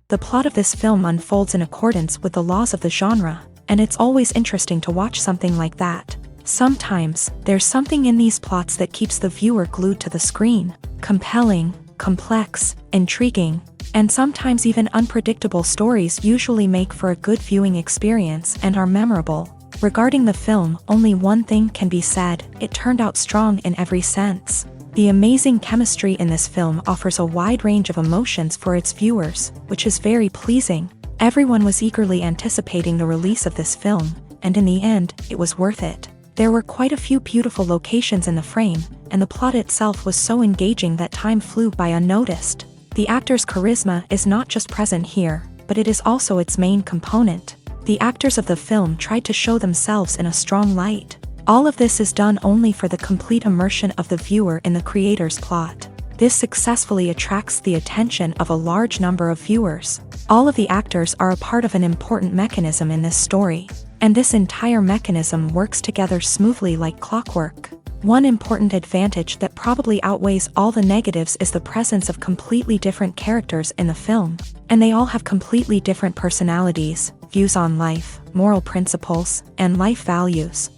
The plot of this film unfolds in accordance with the laws of the genre, and it's always interesting to watch something like that. Sometimes, there's something in these plots that keeps the viewer glued to the screen. Compelling, complex, intriguing, and sometimes even unpredictable stories usually make for a good viewing experience and are memorable. Regarding the film, only one thing can be said: it turned out strong in every sense. The amazing chemistry in this film offers a wide range of emotions for its viewers, which is very pleasing. Everyone was eagerly anticipating the release of this film, and in the end, it was worth it. There were quite a few beautiful locations in the frame, and the plot itself was so engaging that time flew by unnoticed. The actor's charisma is not just present here, but it is also its main component. The actors of the film tried to show themselves in a strong light. All of this is done only for the complete immersion of the viewer in the creator's plot. This successfully attracts the attention of a large number of viewers. All of the actors are a part of an important mechanism in this story, and this entire mechanism works together smoothly like clockwork. One important advantage that probably outweighs all the negatives is the presence of completely different characters in the film, and they all have completely different personalities, views on life, moral principles, and life values.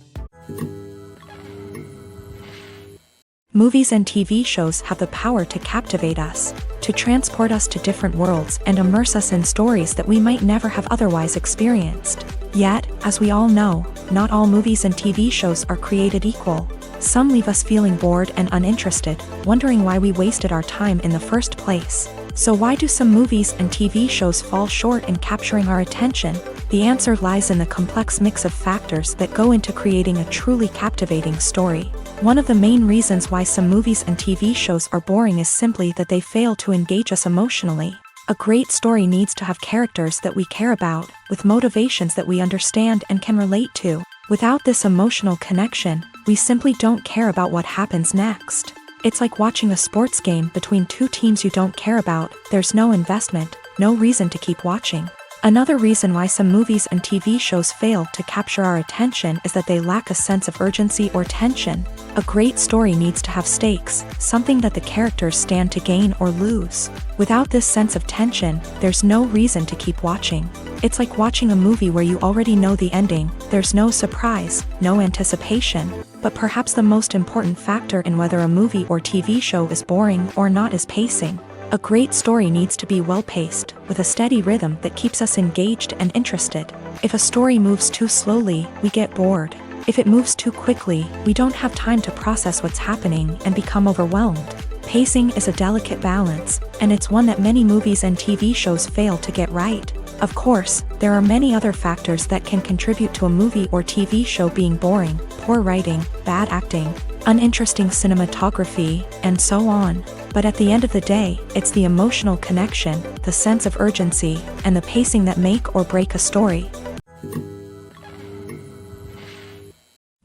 Movies and TV shows have the power to captivate us, to transport us to different worlds and immerse us in stories that we might never have otherwise experienced. Yet, as we all know, not all movies and TV shows are created equal. Some leave us feeling bored and uninterested, wondering why we wasted our time in the first place. So why do some movies and TV shows fall short in capturing our attention? The answer lies in the complex mix of factors that go into creating a truly captivating story. One of the main reasons why some movies and TV shows are boring is simply that they fail to engage us emotionally. A great story needs to have characters that we care about, with motivations that we understand and can relate to. Without this emotional connection, we simply don't care about what happens next. It's like watching a sports game between two teams you don't care about. There's no investment, no reason to keep watching. Another reason why some movies and TV shows fail to capture our attention is that they lack a sense of urgency or tension. A great story needs to have stakes, something that the characters stand to gain or lose. Without this sense of tension, there's no reason to keep watching. It's like watching a movie where you already know the ending. There's no surprise, no anticipation. But perhaps the most important factor in whether a movie or TV show is boring or not is pacing. A great story needs to be well-paced, with a steady rhythm that keeps us engaged and interested. If a story moves too slowly, we get bored. If it moves too quickly, we don't have time to process what's happening and become overwhelmed. Pacing is a delicate balance, and it's one that many movies and TV shows fail to get right. Of course, there are many other factors that can contribute to a movie or TV show being boring: poor writing, bad acting, uninteresting cinematography, and so on. But at the end of the day, it's the emotional connection, the sense of urgency, and the pacing that make or break a story.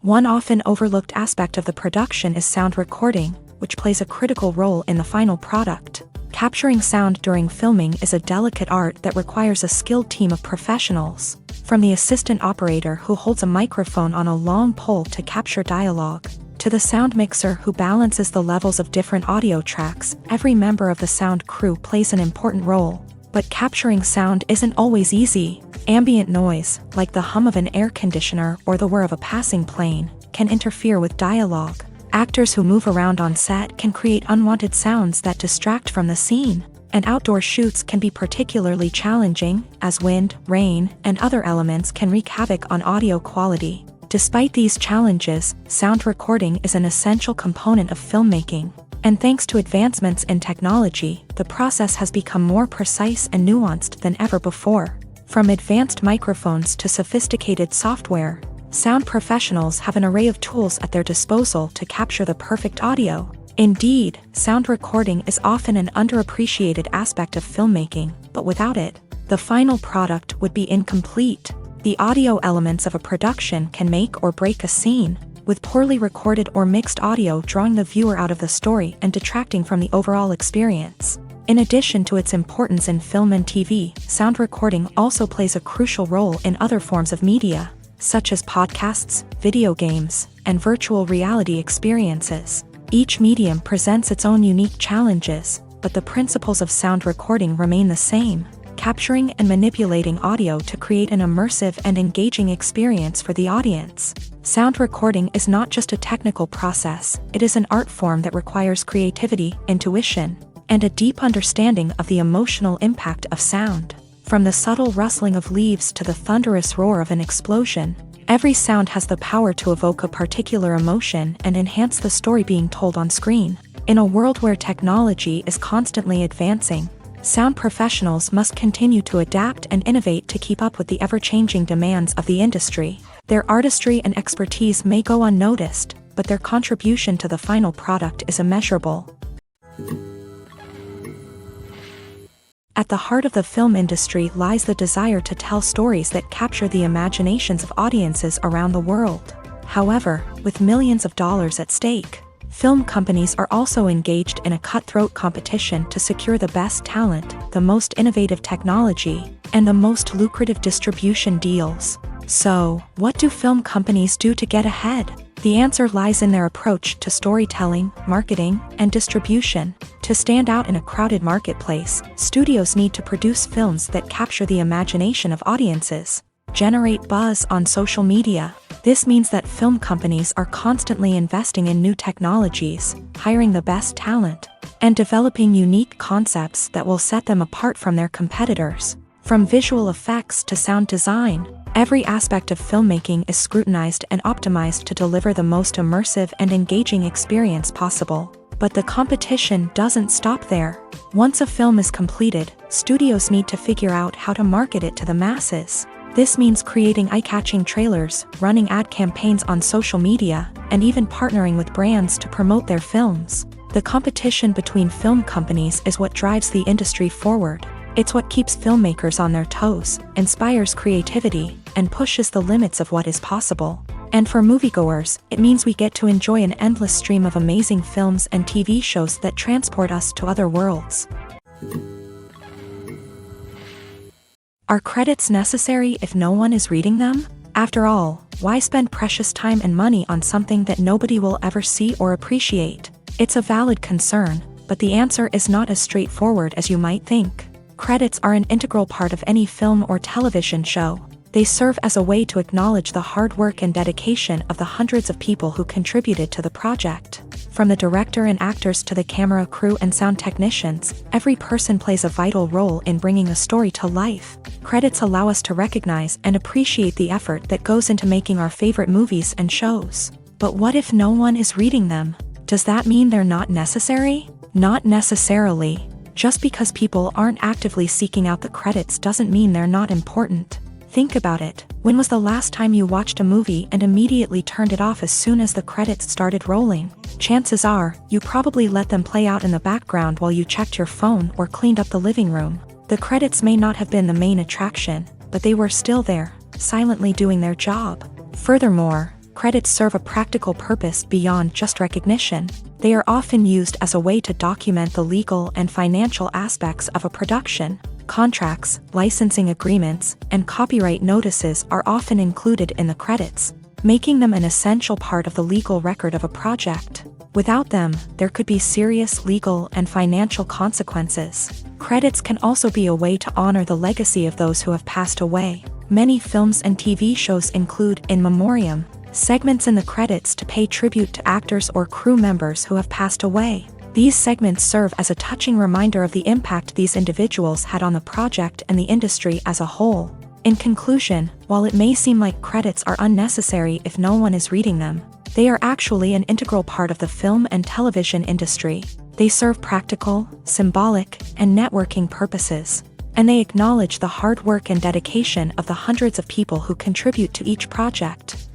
One often overlooked aspect of the production is sound recording, which plays a critical role in the final product. Capturing sound during filming is a delicate art that requires a skilled team of professionals. From the assistant operator who holds a microphone on a long pole to capture dialogue, to the sound mixer who balances the levels of different audio tracks, every member of the sound crew plays an important role. But capturing sound isn't always easy. Ambient noise, like the hum of an air conditioner or the whir of a passing plane, can interfere with dialogue. Actors who move around on set can create unwanted sounds that distract from the scene. And outdoor shoots can be particularly challenging, as wind, rain, and other elements can wreak havoc on audio quality. Despite these challenges, sound recording is an essential component of filmmaking. And thanks to advancements in technology, the process has become more precise and nuanced than ever before. From advanced microphones to sophisticated software, sound professionals have an array of tools at their disposal to capture the perfect audio. Indeed, sound recording is often an underappreciated aspect of filmmaking, but without it, the final product would be incomplete. The audio elements of a production can make or break a scene, with poorly recorded or mixed audio drawing the viewer out of the story and detracting from the overall experience. In addition to its importance in film and TV, sound recording also plays a crucial role in other forms of media, such as podcasts, video games, and virtual reality experiences. Each medium presents its own unique challenges, but the principles of sound recording remain the same: capturing and manipulating audio to create an immersive and engaging experience for the audience. Sound recording is not just a technical process, it is an art form that requires creativity, intuition, and a deep understanding of the emotional impact of sound. From the subtle rustling of leaves to the thunderous roar of an explosion, every sound has the power to evoke a particular emotion and enhance the story being told on screen. In a world where technology is constantly advancing, sound professionals must continue to adapt and innovate to keep up with the ever-changing demands of the industry. Their artistry and expertise may go unnoticed, but their contribution to the final product is immeasurable. At the heart of the film industry lies the desire to tell stories that capture the imaginations of audiences around the world. However, with millions of dollars at stake, film companies are also engaged in a cutthroat competition to secure the best talent, the most innovative technology, and the most lucrative distribution deals. So, what do film companies do to get ahead? The answer lies in their approach to storytelling, marketing, and distribution. To stand out in a crowded marketplace, studios need to produce films that capture the imagination of audiences, generate buzz on social media. This means that film companies are constantly investing in new technologies, hiring the best talent, and developing unique concepts that will set them apart from their competitors. From visual effects to sound design, every aspect of filmmaking is scrutinized and optimized to deliver the most immersive and engaging experience possible. But the competition doesn't stop there. Once a film is completed, studios need to figure out how to market it to the masses. This means creating eye-catching trailers, running ad campaigns on social media, and even partnering with brands to promote their films. The competition between film companies is what drives the industry forward. It's what keeps filmmakers on their toes, inspires creativity, and pushes the limits of what is possible. And for moviegoers, it means we get to enjoy an endless stream of amazing films and TV shows that transport us to other worlds. Are credits necessary if no one is reading them? After all, why spend precious time and money on something that nobody will ever see or appreciate? It's a valid concern, but the answer is not as straightforward as you might think. Credits are an integral part of any film or television show. They serve as a way to acknowledge the hard work and dedication of the hundreds of people who contributed to the project. From the director and actors to the camera crew and sound technicians, every person plays a vital role in bringing a story to life. Credits allow us to recognize and appreciate the effort that goes into making our favorite movies and shows. But what if no one is reading them? Does that mean they're not necessary? Not necessarily. Just because people aren't actively seeking out the credits doesn't mean they're not important. Think about it. When was the last time you watched a movie and immediately turned it off as soon as the credits started rolling? Chances are, you probably let them play out in the background while you checked your phone or cleaned up the living room. The credits may not have been the main attraction, but they were still there, silently doing their job. Furthermore, credits serve a practical purpose beyond just recognition. They are often used as a way to document the legal and financial aspects of a production. Contracts, licensing agreements, and copyright notices are often included in the credits, making them an essential part of the legal record of a project. Without them, there could be serious legal and financial consequences. Credits can also be a way to honor the legacy of those who have passed away. Many films and TV shows include in memoriam segments in the credits to pay tribute to actors or crew members who have passed away. These segments serve as a touching reminder of the impact these individuals had on the project and the industry as a whole. In conclusion, while it may seem like credits are unnecessary if no one is reading them, they are actually an integral part of the film and television industry. They serve practical, symbolic, and networking purposes, and they acknowledge the hard work and dedication of the hundreds of people who contribute to each project.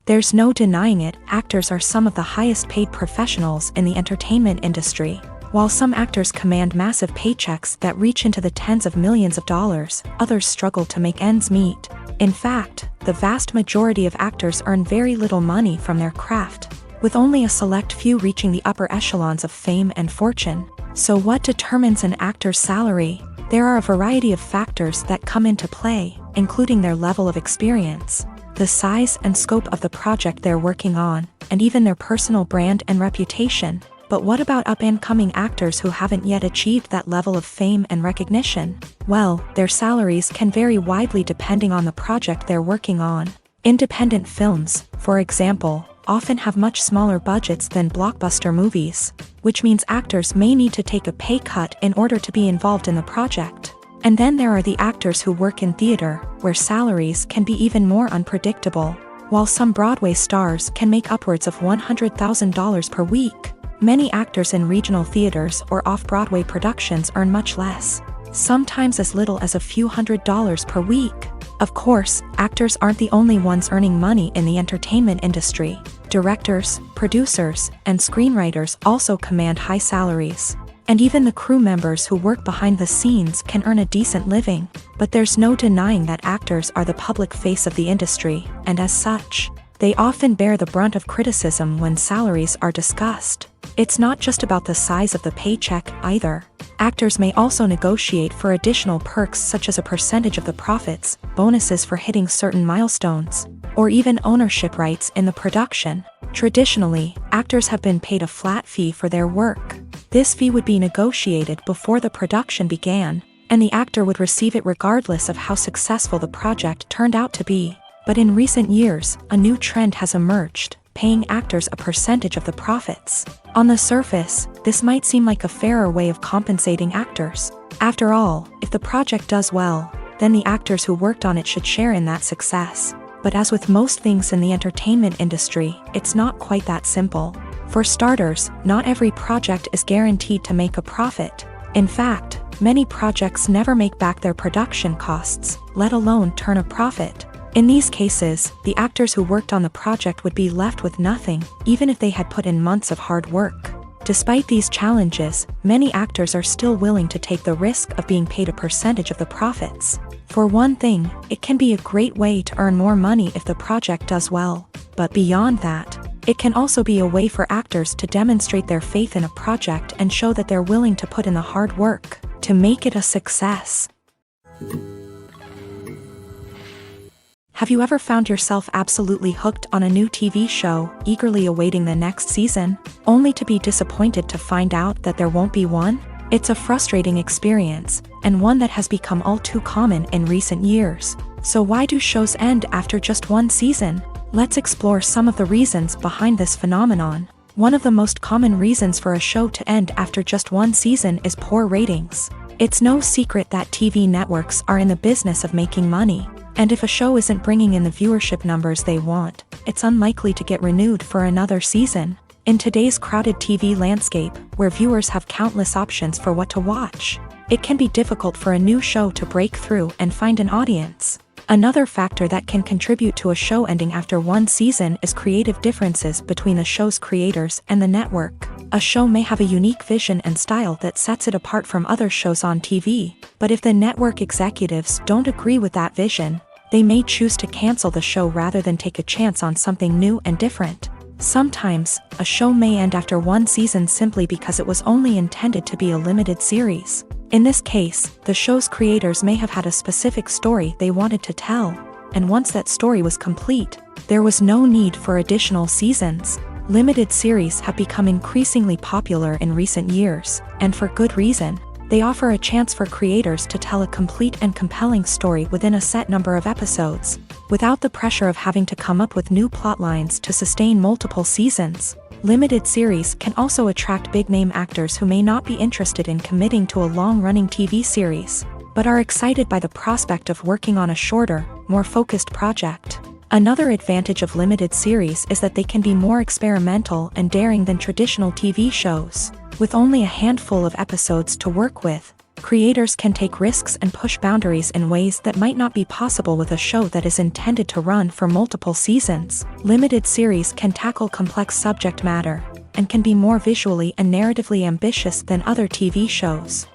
There's no denying it, actors are some of the highest paid professionals in the entertainment industry. While some actors command massive paychecks that reach into the tens of millions of dollars, others struggle to make ends meet. In fact, the vast majority of actors earn very little money from their craft, with only a select few reaching the upper echelons of fame and fortune. So what determines an actor's salary? There are a variety of factors that come into play, including their level of experience, the size and scope of the project they're working on, and even their personal brand and reputation. But what about up-and-coming actors who haven't yet achieved that level of fame and recognition? Well, their salaries can vary widely depending on the project they're working on. Independent films, for example, often have much smaller budgets than blockbuster movies, which means actors may need to take a pay cut in order to be involved in the project. And then there are the actors who work in theater, where salaries can be even more unpredictable. While some Broadway stars can make upwards of $100,000 per week, many actors in regional theaters or off-Broadway productions earn much less, sometimes as little as a few $100s per week. Of course, actors aren't the only ones earning money in the entertainment industry. Directors, producers, and screenwriters also command high salaries. And even the crew members who work behind the scenes can earn a decent living. But there's no denying that actors are the public face of the industry, and as such, they often bear the brunt of criticism when salaries are discussed. It's not just about the size of the paycheck, either. Actors may also negotiate for additional perks such as a percentage of the profits, bonuses for hitting certain milestones, or even ownership rights in the production. Traditionally, actors have been paid a flat fee for their work. This fee would be negotiated before the production began, and the actor would receive it regardless of how successful the project turned out to be. But in recent years, a new trend has emerged, paying actors a percentage of the profits. On the surface, this might seem like a fairer way of compensating actors. After all, if the project does well, then the actors who worked on it should share in that success. But as with most things in the entertainment industry, it's not quite that simple. For starters, not every project is guaranteed to make a profit. In fact, many projects never make back their production costs, let alone turn a profit. In these cases, the actors who worked on the project would be left with nothing, even if they had put in months of hard work. Despite these challenges, many actors are still willing to take the risk of being paid a percentage of the profits. For one thing, it can be a great way to earn more money if the project does well. But beyond that, it can also be a way for actors to demonstrate their faith in a project and show that they're willing to put in the hard work to make it a success. Have you ever found yourself absolutely hooked on a new TV show, eagerly awaiting the next season, only to be disappointed to find out that there won't be one? It's a frustrating experience, and one that has become all too common in recent years. So why do shows end after just one season? Let's explore some of the reasons behind this phenomenon. One of the most common reasons for a show to end after just one season is poor ratings. It's no secret that TV networks are in the business of making money. And if a show isn't bringing in the viewership numbers they want, it's unlikely to get renewed for another season. In today's crowded TV landscape, where viewers have countless options for what to watch, it can be difficult for a new show to break through and find an audience. Another factor that can contribute to a show ending after one season is creative differences between the show's creators and the network. A show may have a unique vision and style that sets it apart from other shows on TV, but if the network executives don't agree with that vision, they may choose to cancel the show rather than take a chance on something new and different. Sometimes, a show may end after one season simply because it was only intended to be a limited series. In this case, the show's creators may have had a specific story they wanted to tell, and once that story was complete, there was no need for additional seasons. Limited series have become increasingly popular in recent years, and for good reason. They offer a chance for creators to tell a complete and compelling story within a set number of episodes, without the pressure of having to come up with new plotlines to sustain multiple seasons. Limited series can also attract big-name actors who may not be interested in committing to a long-running TV series, but are excited by the prospect of working on a shorter, more focused project. Another advantage of limited series is that they can be more experimental and daring than traditional TV shows. With only a handful of episodes to work with, creators can take risks and push boundaries in ways that might not be possible with a show that is intended to run for multiple seasons. Limited series can tackle complex subject matter, and can be more visually and narratively ambitious than other TV shows.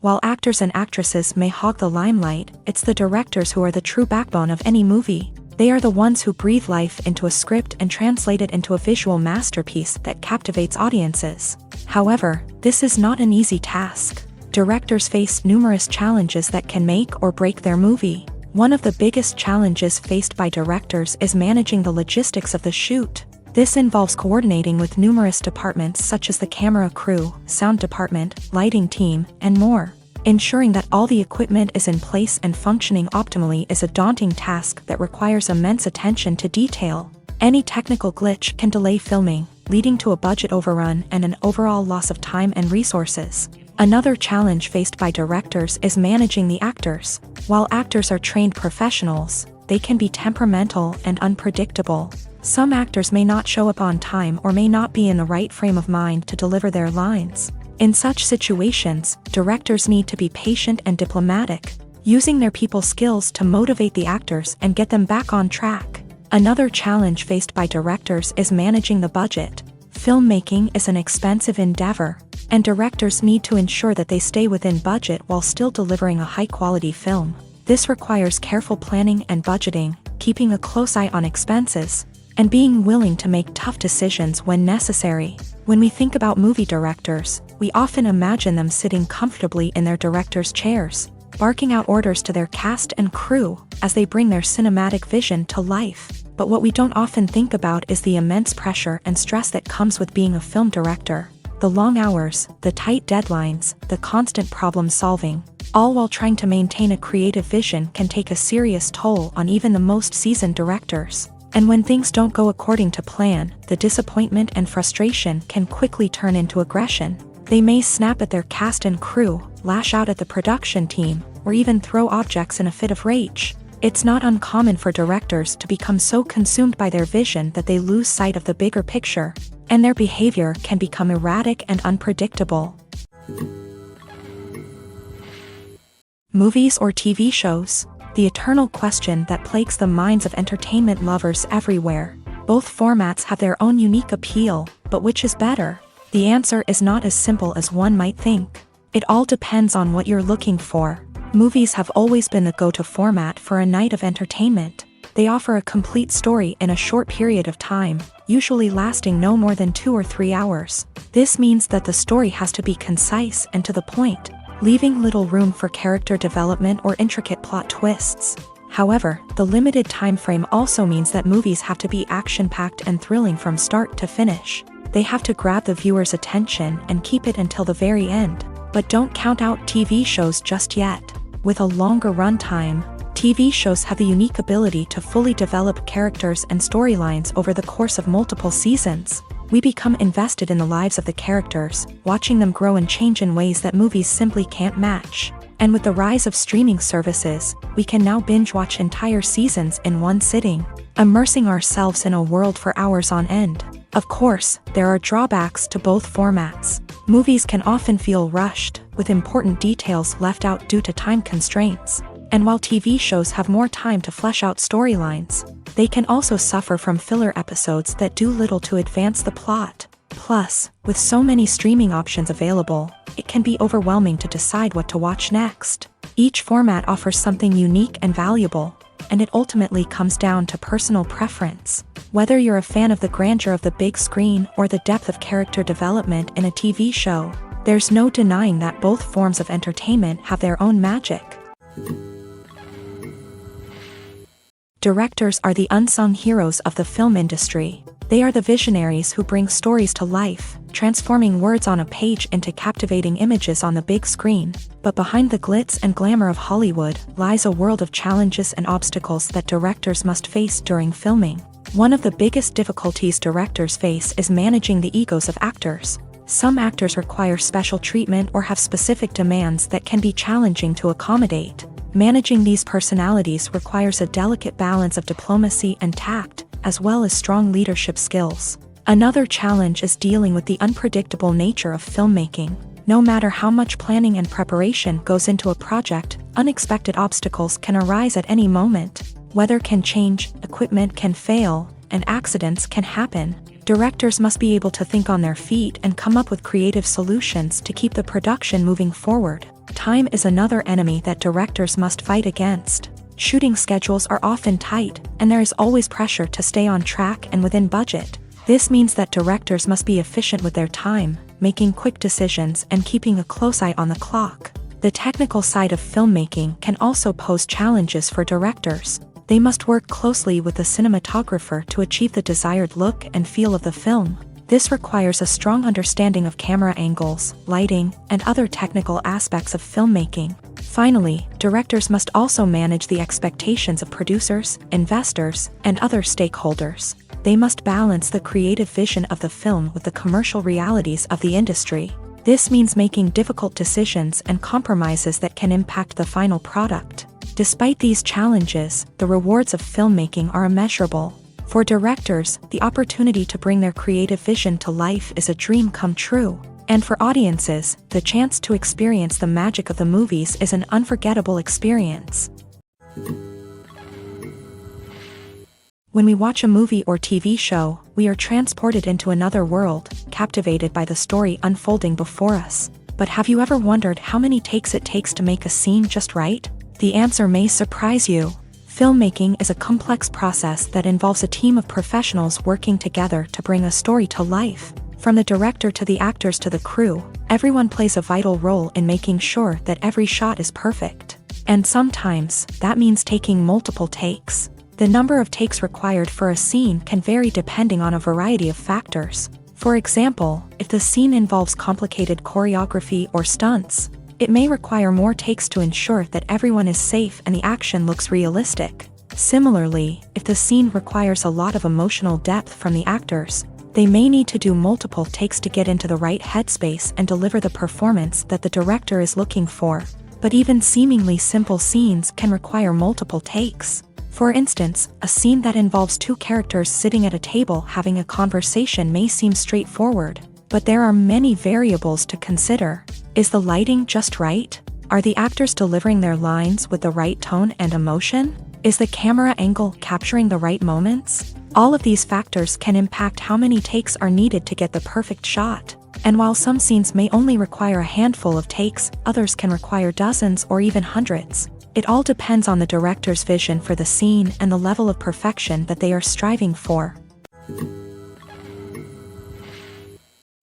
While actors and actresses may hog the limelight, it's the directors who are the true backbone of any movie. They are the ones who breathe life into a script and translate it into a visual masterpiece that captivates audiences. However, this is not an easy task. Directors face numerous challenges that can make or break their movie. One of the biggest challenges faced by directors is managing the logistics of the shoot. This involves coordinating with numerous departments such as the camera crew, sound department, lighting team, and more. Ensuring that all the equipment is in place and functioning optimally is a daunting task that requires immense attention to detail. Any technical glitch can delay filming, leading to a budget overrun and an overall loss of time and resources. Another challenge faced by directors is managing the actors. While actors are trained professionals, they can be temperamental and unpredictable. Some actors may not show up on time or may not be in the right frame of mind to deliver their lines. In such situations, directors need to be patient and diplomatic, using their people skills to motivate the actors and get them back on track. Another challenge faced by directors is managing the budget. Filmmaking is an expensive endeavor, and directors need to ensure that they stay within budget while still delivering a high-quality film. This requires careful planning and budgeting, keeping a close eye on expenses, and being willing to make tough decisions when necessary. When we think about movie directors, we often imagine them sitting comfortably in their director's chairs, barking out orders to their cast and crew as they bring their cinematic vision to life. But what we don't often think about is the immense pressure and stress that comes with being a film director. The long hours, the tight deadlines, the constant problem solving, all while trying to maintain a creative vision can take a serious toll on even the most seasoned directors. And when things don't go according to plan, the disappointment and frustration can quickly turn into aggression. They may snap at their cast and crew, lash out at the production team, or even throw objects in a fit of rage. It's not uncommon for directors to become so consumed by their vision that they lose sight of the bigger picture, and their behavior can become erratic and unpredictable. Movies or TV shows? The eternal question that plagues the minds of entertainment lovers everywhere. Both formats have their own unique appeal, but which is better? The answer is not as simple as one might think. It all depends on what you're looking for. Movies have always been the go-to format for a night of entertainment. They offer a complete story in a short period of time, usually lasting no more than 2 or 3 hours. This means that the story has to be concise and to the point, leaving little room for character development or intricate plot twists. However, the limited time frame also means that movies have to be action-packed and thrilling from start to finish. They have to grab the viewer's attention and keep it until the very end. But don't count out TV shows just yet. With a longer runtime, TV shows have the unique ability to fully develop characters and storylines over the course of multiple seasons. We become invested in the lives of the characters, watching them grow and change in ways that movies simply can't match. And with the rise of streaming services, we can now binge-watch entire seasons in one sitting, immersing ourselves in a world for hours on end. Of course, there are drawbacks to both formats. Movies can often feel rushed, with important details left out due to time constraints. And while TV shows have more time to flesh out storylines, they can also suffer from filler episodes that do little to advance the plot. Plus, with so many streaming options available, it can be overwhelming to decide what to watch next. Each format offers something unique and valuable, and it ultimately comes down to personal preference. Whether you're a fan of the grandeur of the big screen or the depth of character development in a TV show, there's no denying that both forms of entertainment have their own magic. Directors are the unsung heroes of the film industry. They are the visionaries who bring stories to life, transforming words on a page into captivating images on the big screen. But behind the glitz and glamour of Hollywood lies a world of challenges and obstacles that directors must face during filming. One of the biggest difficulties directors face is managing the egos of actors. Some actors require special treatment or have specific demands that can be challenging to accommodate. Managing these personalities requires a delicate balance of diplomacy and tact, as well as strong leadership skills. Another challenge is dealing with the unpredictable nature of filmmaking. No matter how much planning and preparation goes into a project, unexpected obstacles can arise at any moment. Weather can change, equipment can fail, and accidents can happen. Directors must be able to think on their feet and come up with creative solutions to keep the production moving forward. Time is another enemy that directors must fight against. Shooting schedules are often tight, and there is always pressure to stay on track and within budget. This means that directors must be efficient with their time, making quick decisions and keeping a close eye on the clock. The technical side of filmmaking can also pose challenges for directors. They must work closely with the cinematographer to achieve the desired look and feel of the film. This requires a strong understanding of camera angles, lighting, and other technical aspects of filmmaking. Finally, directors must also manage the expectations of producers, investors, and other stakeholders. They must balance the creative vision of the film with the commercial realities of the industry. This means making difficult decisions and compromises that can impact the final product. Despite these challenges, the rewards of filmmaking are immeasurable. For directors, the opportunity to bring their creative vision to life is a dream come true. And for audiences, the chance to experience the magic of the movies is an unforgettable experience. When we watch a movie or TV show, we are transported into another world, captivated by the story unfolding before us. But have you ever wondered how many takes it takes to make a scene just right? The answer may surprise you. Filmmaking is a complex process that involves a team of professionals working together to bring a story to life. From the director to the actors to the crew, everyone plays a vital role in making sure that every shot is perfect. And sometimes, that means taking multiple takes. The number of takes required for a scene can vary depending on a variety of factors. For example, if the scene involves complicated choreography or stunts, it may require more takes to ensure that everyone is safe and the action looks realistic. Similarly, if the scene requires a lot of emotional depth from the actors, they may need to do multiple takes to get into the right headspace and deliver the performance that the director is looking for. But even seemingly simple scenes can require multiple takes. For instance, a scene that involves two characters sitting at a table having a conversation may seem straightforward, but there are many variables to consider. Is the lighting just right? Are the actors delivering their lines with the right tone and emotion? Is the camera angle capturing the right moments? All of these factors can impact how many takes are needed to get the perfect shot. And while some scenes may only require a handful of takes, others can require dozens or even hundreds. It all depends on the director's vision for the scene and the level of perfection that they are striving for.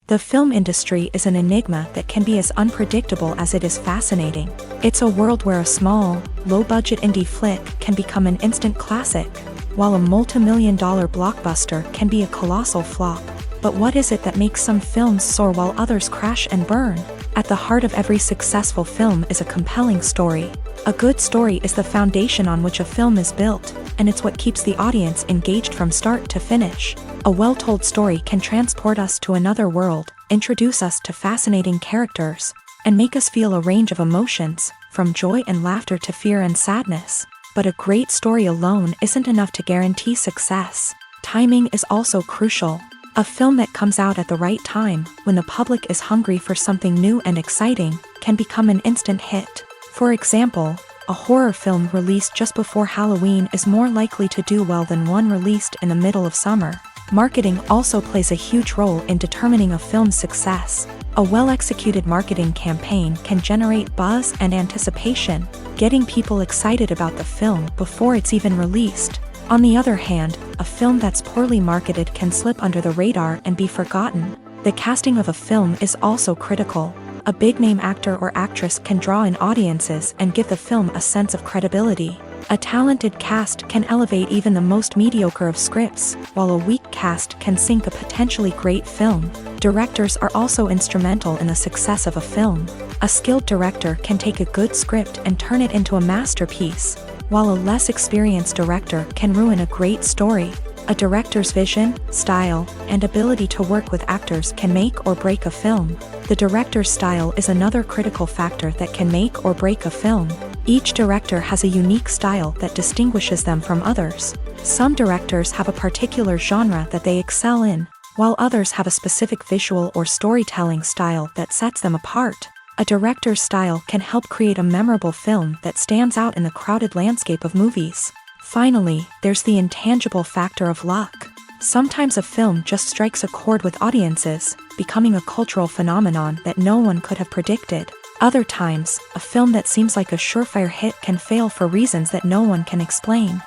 The film industry is an enigma that can be as unpredictable as it is fascinating. It's a world where a small, low-budget indie flick can become an instant classic, while a multi-million-dollar blockbuster can be a colossal flop. But what is it that makes some films soar while others crash and burn? At the heart of every successful film is a compelling story. A good story is the foundation on which a film is built, and it's what keeps the audience engaged from start to finish. A well-told story can transport us to another world, introduce us to fascinating characters, and make us feel a range of emotions, from joy and laughter to fear and sadness. But a great story alone isn't enough to guarantee success. Timing is also crucial. A film that comes out at the right time, when the public is hungry for something new and exciting, can become an instant hit. For example, a horror film released just before Halloween is more likely to do well than one released in the middle of summer. Marketing also plays a huge role in determining a film's success. A well-executed marketing campaign can generate buzz and anticipation, getting people excited about the film before it's even released. On the other hand, a film that's poorly marketed can slip under the radar and be forgotten. The casting of a film is also critical. A big-name actor or actress can draw in audiences and give the film a sense of credibility. A talented cast can elevate even the most mediocre of scripts, while a weak cast can sink a potentially great film. Directors are also instrumental in the success of a film. A skilled director can take a good script and turn it into a masterpiece, while a less experienced director can ruin a great story. A director's vision, style, and ability to work with actors can make or break a film. The director's style is another critical factor that can make or break a film. Each director has a unique style that distinguishes them from others. Some directors have a particular genre that they excel in, while others have a specific visual or storytelling style that sets them apart. A director's style can help create a memorable film that stands out in the crowded landscape of movies. Finally, there's the intangible factor of luck. Sometimes a film just strikes a chord with audiences, becoming a cultural phenomenon that no one could have predicted. Other times, a film that seems like a surefire hit can fail for reasons that no one can explain.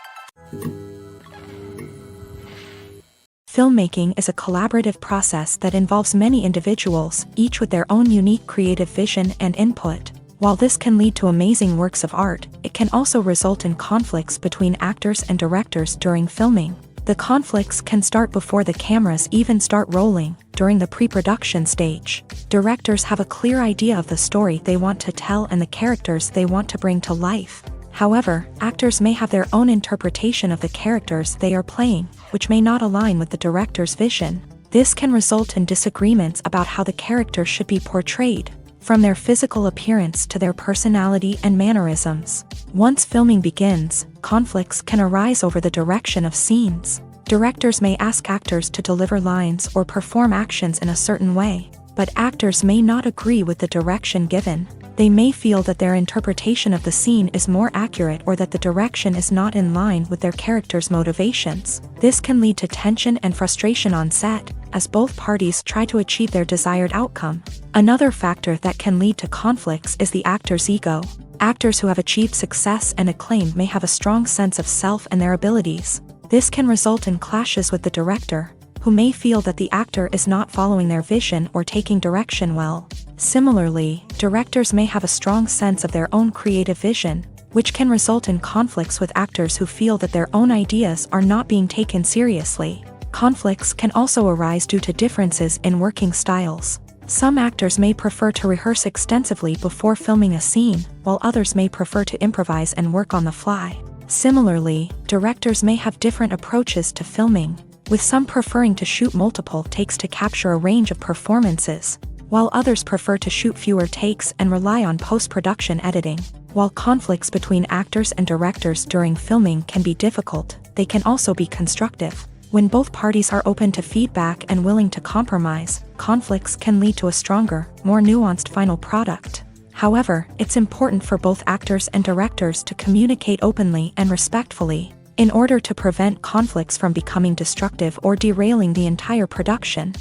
Filmmaking is a collaborative process that involves many individuals, each with their own unique creative vision and input. While this can lead to amazing works of art, it can also result in conflicts between actors and directors during filming. The conflicts can start before the cameras even start rolling, during the pre-production stage. Directors have a clear idea of the story they want to tell and the characters they want to bring to life. However, actors may have their own interpretation of the characters they are playing, which may not align with the director's vision. This can result in disagreements about how the character should be portrayed, from their physical appearance to their personality and mannerisms. Once filming begins, conflicts can arise over the direction of scenes. Directors may ask actors to deliver lines or perform actions in a certain way, but actors may not agree with the direction given. They may feel that their interpretation of the scene is more accurate or that the direction is not in line with their character's motivations. This can lead to tension and frustration on set, as both parties try to achieve their desired outcome. Another factor that can lead to conflicts is the actor's ego. Actors who have achieved success and acclaim may have a strong sense of self and their abilities. This can result in clashes with the director, who may feel that the actor is not following their vision or taking direction well. Similarly, directors may have a strong sense of their own creative vision, which can result in conflicts with actors who feel that their own ideas are not being taken seriously. Conflicts can also arise due to differences in working styles. Some actors may prefer to rehearse extensively before filming a scene, while others may prefer to improvise and work on the fly. Similarly, directors may have different approaches to filming, with some preferring to shoot multiple takes to capture a range of performances, while others prefer to shoot fewer takes and rely on post-production editing. While conflicts between actors and directors during filming can be difficult, they can also be constructive. When both parties are open to feedback and willing to compromise, conflicts can lead to a stronger, more nuanced final product. However, it's important for both actors and directors to communicate openly and respectfully, in order to prevent conflicts from becoming destructive or derailing the entire production.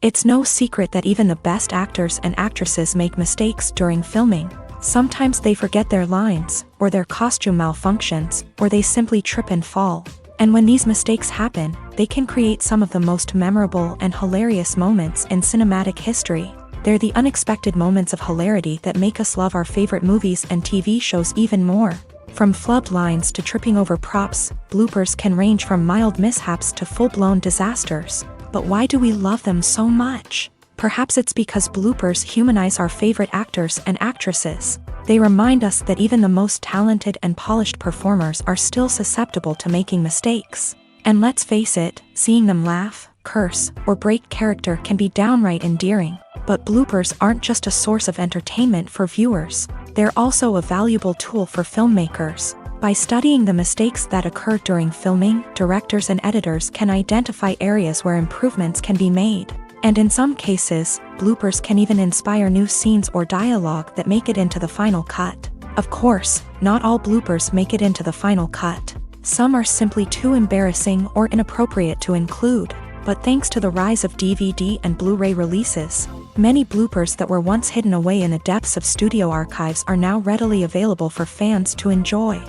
It's no secret that even the best actors and actresses make mistakes during filming. Sometimes they forget their lines, or their costume malfunctions, or they simply trip and fall. And when these mistakes happen, they can create some of the most memorable and hilarious moments in cinematic history. They're the unexpected moments of hilarity that make us love our favorite movies and TV shows even more. From flubbed lines to tripping over props, bloopers can range from mild mishaps to full-blown disasters. But why do we love them so much? Perhaps it's because bloopers humanize our favorite actors and actresses. They remind us that even the most talented and polished performers are still susceptible to making mistakes. And let's face it, seeing them laugh, curse, or break character can be downright endearing. But bloopers aren't just a source of entertainment for viewers. They're also a valuable tool for filmmakers. By studying the mistakes that occur during filming, directors and editors can identify areas where improvements can be made. And in some cases, bloopers can even inspire new scenes or dialogue that make it into the final cut. Of course, not all bloopers make it into the final cut. Some are simply too embarrassing or inappropriate to include. But thanks to the rise of DVD and Blu-ray releases, many bloopers that were once hidden away in the depths of studio archives are now readily available for fans to enjoy.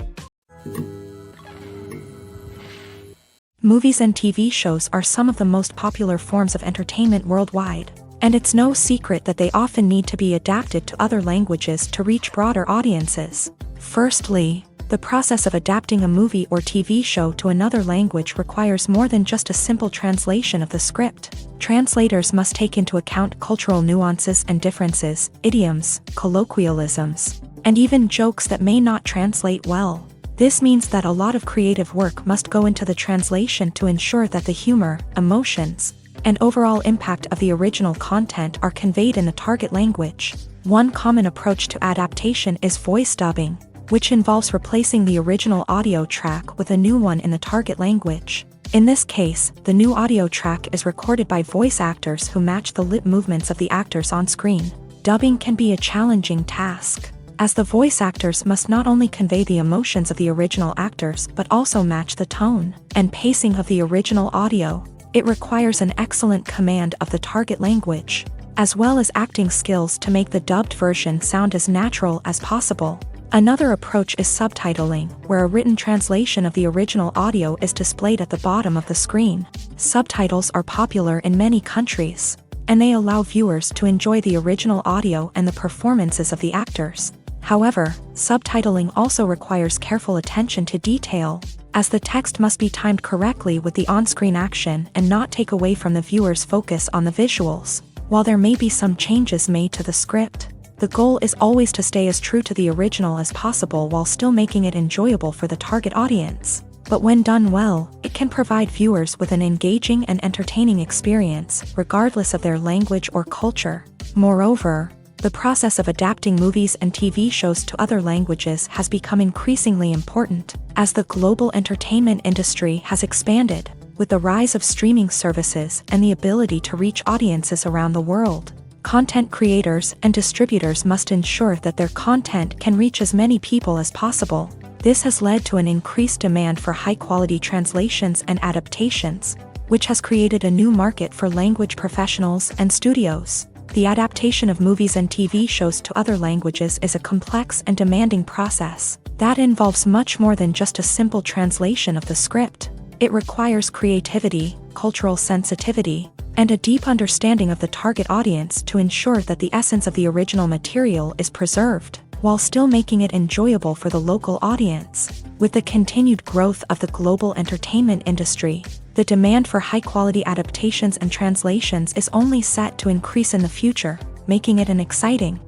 Movies and TV shows are some of the most popular forms of entertainment worldwide, and it's no secret that they often need to be adapted to other languages to reach broader audiences. Firstly, the process of adapting a movie or TV show to another language requires more than just a simple translation of the script. Translators must take into account cultural nuances and differences, idioms, colloquialisms, and even jokes that may not translate well. This means that a lot of creative work must go into the translation to ensure that the humor, emotions, and overall impact of the original content are conveyed in the target language. One common approach to adaptation is voice dubbing, which involves replacing the original audio track with a new one in the target language. In this case, the new audio track is recorded by voice actors who match the lip movements of the actors on screen. Dubbing can be a challenging task, as the voice actors must not only convey the emotions of the original actors but also match the tone and pacing of the original audio. It requires an excellent command of the target language, as well as acting skills to make the dubbed version sound as natural as possible. Another approach is subtitling, where a written translation of the original audio is displayed at the bottom of the screen. Subtitles are popular in many countries, and they allow viewers to enjoy the original audio and the performances of the actors. However, subtitling also requires careful attention to detail, as the text must be timed correctly with the on-screen action and not take away from the viewer's focus on the visuals. While there may be some changes made to the script, the goal is always to stay as true to the original as possible while still making it enjoyable for the target audience. But when done well, it can provide viewers with an engaging and entertaining experience, regardless of their language or culture. Moreover, the process of adapting movies and TV shows to other languages has become increasingly important, as the global entertainment industry has expanded, with the rise of streaming services and the ability to reach audiences around the world. Content creators and distributors must ensure that their content can reach as many people as possible. This has led to an increased demand for high-quality translations and adaptations, which has created a new market for language professionals and studios. The adaptation of movies and TV shows to other languages is a complex and demanding process that involves much more than just a simple translation of the script. It requires creativity, cultural sensitivity, and a deep understanding of the target audience to ensure that the essence of the original material is preserved, while still making it enjoyable for the local audience. With the continued growth of the global entertainment industry, the demand for high-quality adaptations and translations is only set to increase in the future, making it an exciting.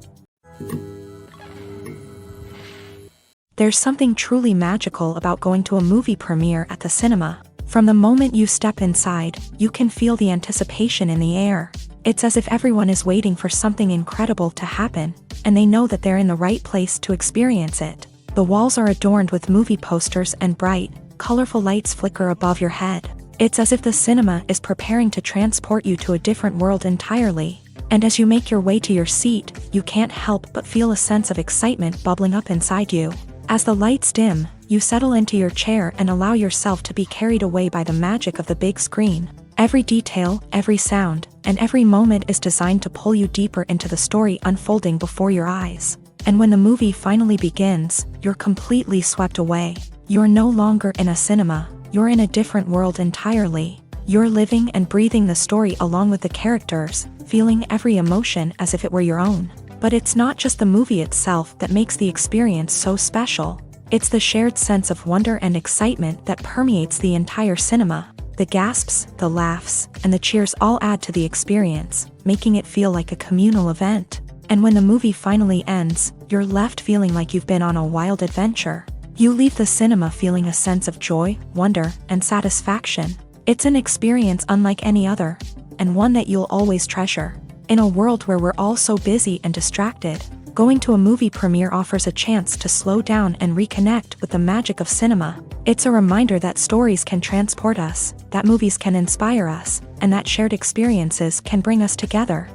There's something truly magical about going to a movie premiere at the cinema. From the moment you step inside, you can feel the anticipation in the air. It's as if everyone is waiting for something incredible to happen, and they know that they're in the right place to experience it. The walls are adorned with movie posters and bright, colorful lights flicker above your head. It's as if the cinema is preparing to transport you to a different world entirely. And as you make your way to your seat, you can't help but feel a sense of excitement bubbling up inside you. As the lights dim, you settle into your chair and allow yourself to be carried away by the magic of the big screen. Every detail, every sound, and every moment is designed to pull you deeper into the story unfolding before your eyes. And when the movie finally begins, you're completely swept away. You're no longer in a cinema, you're in a different world entirely. You're living and breathing the story along with the characters, feeling every emotion as if it were your own. But it's not just the movie itself that makes the experience so special. It's the shared sense of wonder and excitement that permeates the entire cinema. The gasps, the laughs, and the cheers all add to the experience, making it feel like a communal event. And when the movie finally ends, you're left feeling like you've been on a wild adventure. You leave the cinema feeling a sense of joy, wonder, and satisfaction. It's an experience unlike any other, and one that you'll always treasure. In a world where we're all so busy and distracted, going to a movie premiere offers a chance to slow down and reconnect with the magic of cinema. It's a reminder that stories can transport us, that movies can inspire us, and that shared experiences can bring us together.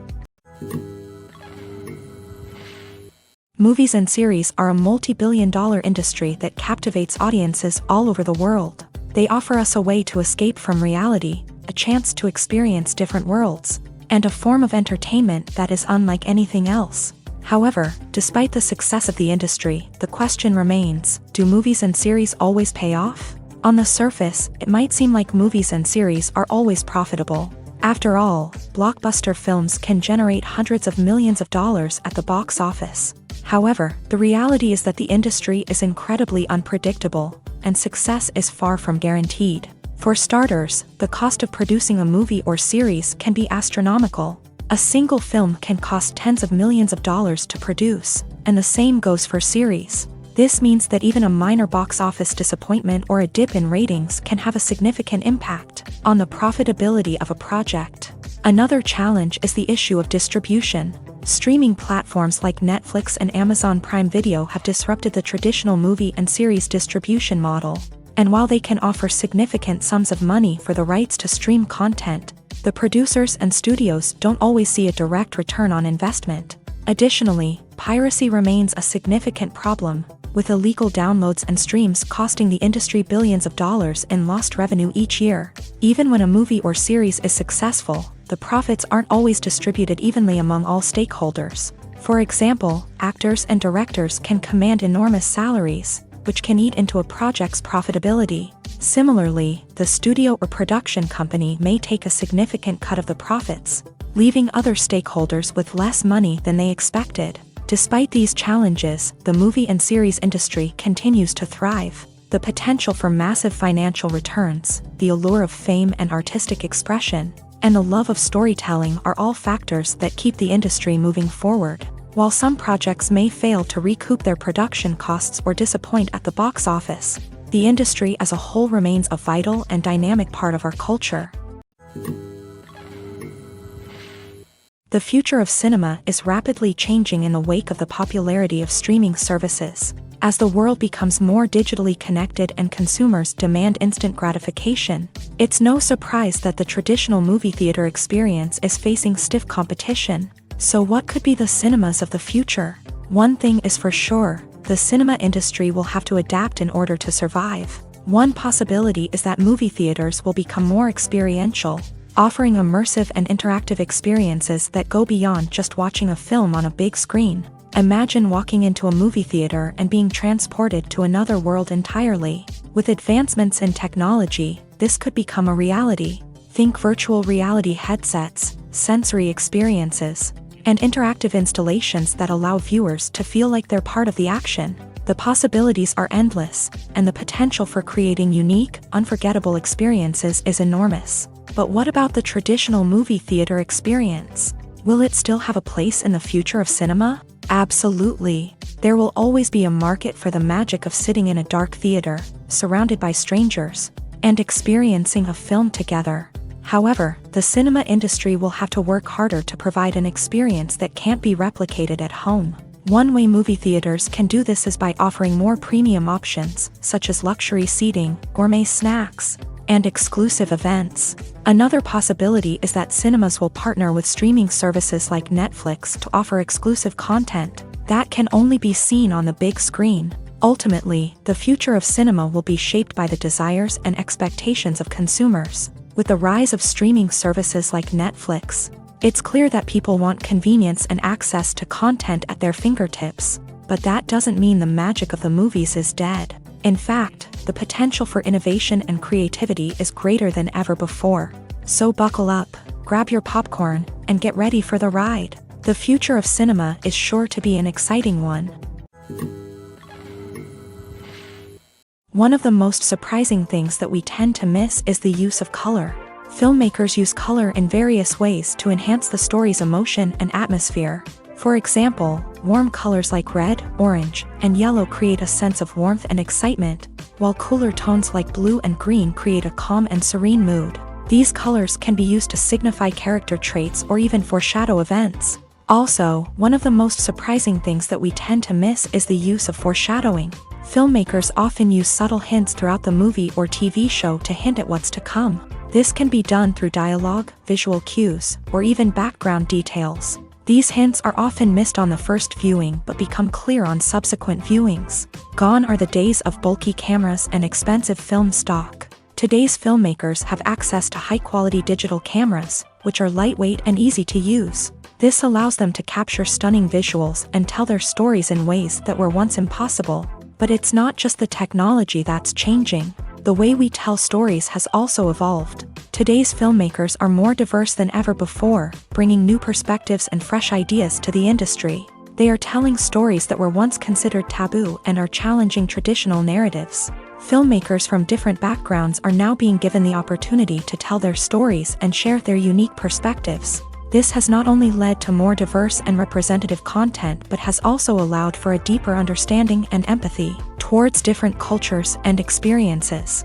Movies and series are a multi-billion-dollar industry that captivates audiences all over the world. They offer us a way to escape from reality, a chance to experience different worlds, and a form of entertainment that is unlike anything else. However, despite the success of the industry, the question remains, do movies and series always pay off? On the surface, it might seem like movies and series are always profitable. After all, blockbuster films can generate hundreds of millions of dollars at the box office. However, the reality is that the industry is incredibly unpredictable, and success is far from guaranteed. For starters, the cost of producing a movie or series can be astronomical. A single film can cost tens of millions of dollars to produce, and the same goes for series. This means that even a minor box office disappointment or a dip in ratings can have a significant impact on the profitability of a project. Another challenge is the issue of distribution. Streaming platforms like Netflix and Amazon Prime Video have disrupted the traditional movie and series distribution model. And while they can offer significant sums of money for the rights to stream content, the producers and studios don't always see a direct return on investment. Additionally, piracy remains a significant problem, with illegal downloads and streams costing the industry billions of dollars in lost revenue each year. Even when a movie or series is successful, the profits aren't always distributed evenly among all stakeholders. For example, actors and directors can command enormous salaries, which can eat into a project's profitability. Similarly, the studio or production company may take a significant cut of the profits, leaving other stakeholders with less money than they expected. Despite these challenges, the movie and series industry continues to thrive. The potential for massive financial returns, the allure of fame and artistic expression, and the love of storytelling are all factors that keep the industry moving forward. While some projects may fail to recoup their production costs or disappoint at the box office, the industry as a whole remains a vital and dynamic part of our culture. The future of cinema is rapidly changing in the wake of the popularity of streaming services. As the world becomes more digitally connected and consumers demand instant gratification, it's no surprise that the traditional movie theater experience is facing stiff competition. So what could be the cinemas of the future? One thing is for sure, the cinema industry will have to adapt in order to survive. One possibility is that movie theaters will become more experiential, offering immersive and interactive experiences that go beyond just watching a film on a big screen. Imagine walking into a movie theater and being transported to another world entirely. With advancements in technology, this could become a reality. Think virtual reality headsets, sensory experiences, and interactive installations that allow viewers to feel like they're part of the action. The possibilities are endless, and the potential for creating unique, unforgettable experiences is enormous. But what about the traditional movie theater experience? Will it still have a place in the future of cinema? Absolutely. There will always be a market for the magic of sitting in a dark theater, surrounded by strangers, and experiencing a film together. However, the cinema industry will have to work harder to provide an experience that can't be replicated at home. One way movie theaters can do this is by offering more premium options, such as luxury seating, gourmet snacks, and exclusive events. Another possibility is that cinemas will partner with streaming services like Netflix to offer exclusive content that can only be seen on the big screen. Ultimately, the future of cinema will be shaped by the desires and expectations of consumers. With the rise of streaming services like Netflix, it's clear that people want convenience and access to content at their fingertips. But that doesn't mean the magic of the movies is dead. In fact, the potential for innovation and creativity is greater than ever before. So buckle up, grab your popcorn, and get ready for the ride. The future of cinema is sure to be an exciting one. One of the most surprising things that we tend to miss is the use of color. Filmmakers use color in various ways to enhance the story's emotion and atmosphere. For example, warm colors like red, orange, and yellow create a sense of warmth and excitement, while cooler tones like blue and green create a calm and serene mood. These colors can be used to signify character traits or even foreshadow events. Also, one of the most surprising things that we tend to miss is the use of foreshadowing. Filmmakers often use subtle hints throughout the movie or TV show to hint at what's to come. This can be done through dialogue, visual cues, or even background details. These hints are often missed on the first viewing but become clear on subsequent viewings. Gone are the days of bulky cameras and expensive film stock. Today's filmmakers have access to high-quality digital cameras, which are lightweight and easy to use. This allows them to capture stunning visuals and tell their stories in ways that were once impossible. But it's not just the technology that's changing. The way we tell stories has also evolved. Today's filmmakers are more diverse than ever before, bringing new perspectives and fresh ideas to the industry. They are telling stories that were once considered taboo and are challenging traditional narratives. Filmmakers from different backgrounds are now being given the opportunity to tell their stories and share their unique perspectives. This has not only led to more diverse and representative content but has also allowed for a deeper understanding and empathy towards different cultures and experiences.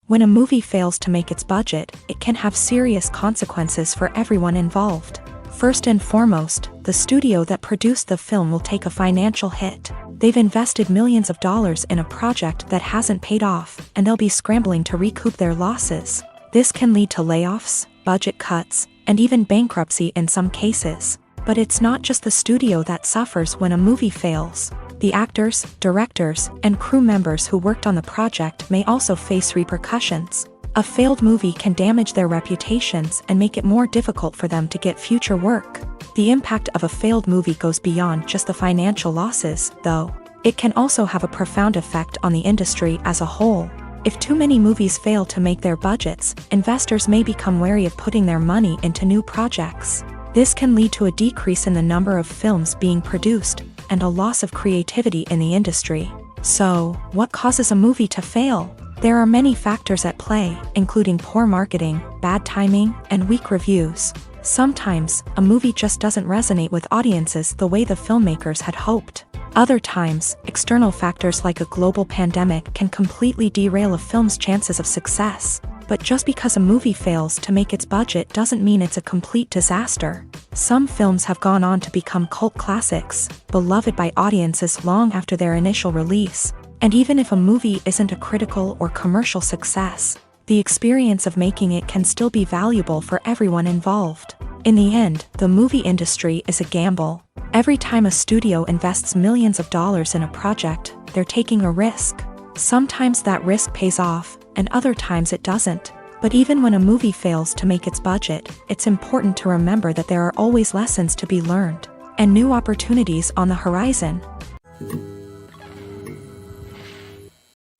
When a movie fails to make its budget, it can have serious consequences for everyone involved. First and foremost, the studio that produced the film will take a financial hit. They've invested millions of dollars in a project that hasn't paid off, and they'll be scrambling to recoup their losses. This can lead to layoffs, budget cuts, and even bankruptcy in some cases. But it's not just the studio that suffers when a movie fails. The actors, directors, and crew members who worked on the project may also face repercussions. A failed movie can damage their reputations and make it more difficult for them to get future work. The impact of a failed movie goes beyond just the financial losses, though. It can also have a profound effect on the industry as a whole. If too many movies fail to make their budgets, investors may become wary of putting their money into new projects. This can lead to a decrease in the number of films being produced and a loss of creativity in the industry. So, what causes a movie to fail? There are many factors at play, including poor marketing, bad timing, and weak reviews. Sometimes, a movie just doesn't resonate with audiences the way the filmmakers had hoped. Other times, external factors like a global pandemic can completely derail a film's chances of success. But just because a movie fails to make its budget doesn't mean it's a complete disaster. Some films have gone on to become cult classics, beloved by audiences long after their initial release. And even if a movie isn't a critical or commercial success, the experience of making it can still be valuable for everyone involved. In the end, the movie industry is a gamble. Every time a studio invests millions of dollars in a project, they're taking a risk. Sometimes that risk pays off, and other times it doesn't. But even when a movie fails to make its budget, it's important to remember that there are always lessons to be learned, and new opportunities on the horizon.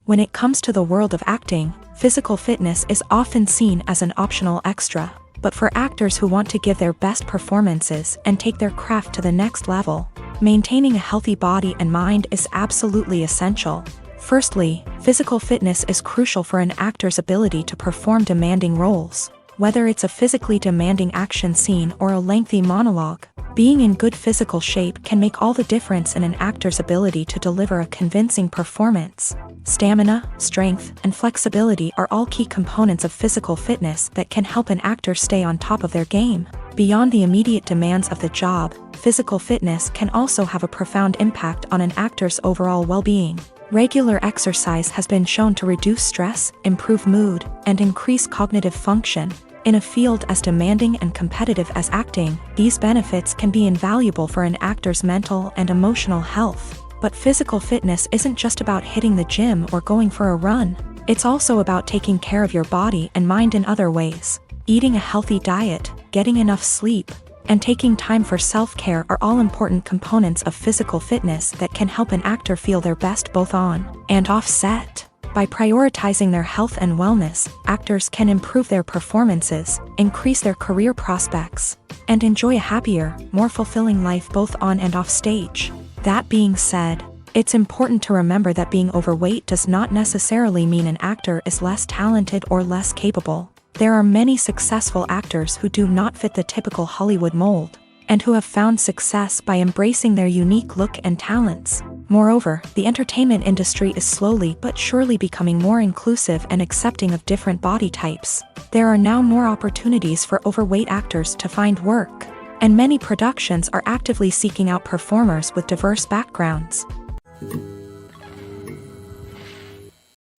When it comes to the world of acting, physical fitness is often seen as an optional extra. But for actors who want to give their best performances and take their craft to the next level, maintaining a healthy body and mind is absolutely essential. Firstly, physical fitness is crucial for an actor's ability to perform demanding roles. Whether it's a physically demanding action scene or a lengthy monologue, being in good physical shape can make all the difference in an actor's ability to deliver a convincing performance. Stamina, strength, and flexibility are all key components of physical fitness that can help an actor stay on top of their game. Beyond the immediate demands of the job, physical fitness can also have a profound impact on an actor's overall well-being. Regular exercise has been shown to reduce stress, improve mood, and increase cognitive function. In a field as demanding and competitive as acting, these benefits can be invaluable for an actor's mental and emotional health. But physical fitness isn't just about hitting the gym or going for a run. It's also about taking care of your body and mind in other ways. Eating a healthy diet, getting enough sleep, and taking time for self-care are all important components of physical fitness that can help an actor feel their best both on and off set. By prioritizing their health and wellness, actors can improve their performances, increase their career prospects, and enjoy a happier, more fulfilling life both on and off stage. That being said, it's important to remember that being overweight does not necessarily mean an actor is less talented or less capable. There are many successful actors who do not fit the typical Hollywood mold, and who have found success by embracing their unique look and talents. Moreover, the entertainment industry is slowly but surely becoming more inclusive and accepting of different body types. There are now more opportunities for overweight actors to find work, and many productions are actively seeking out performers with diverse backgrounds.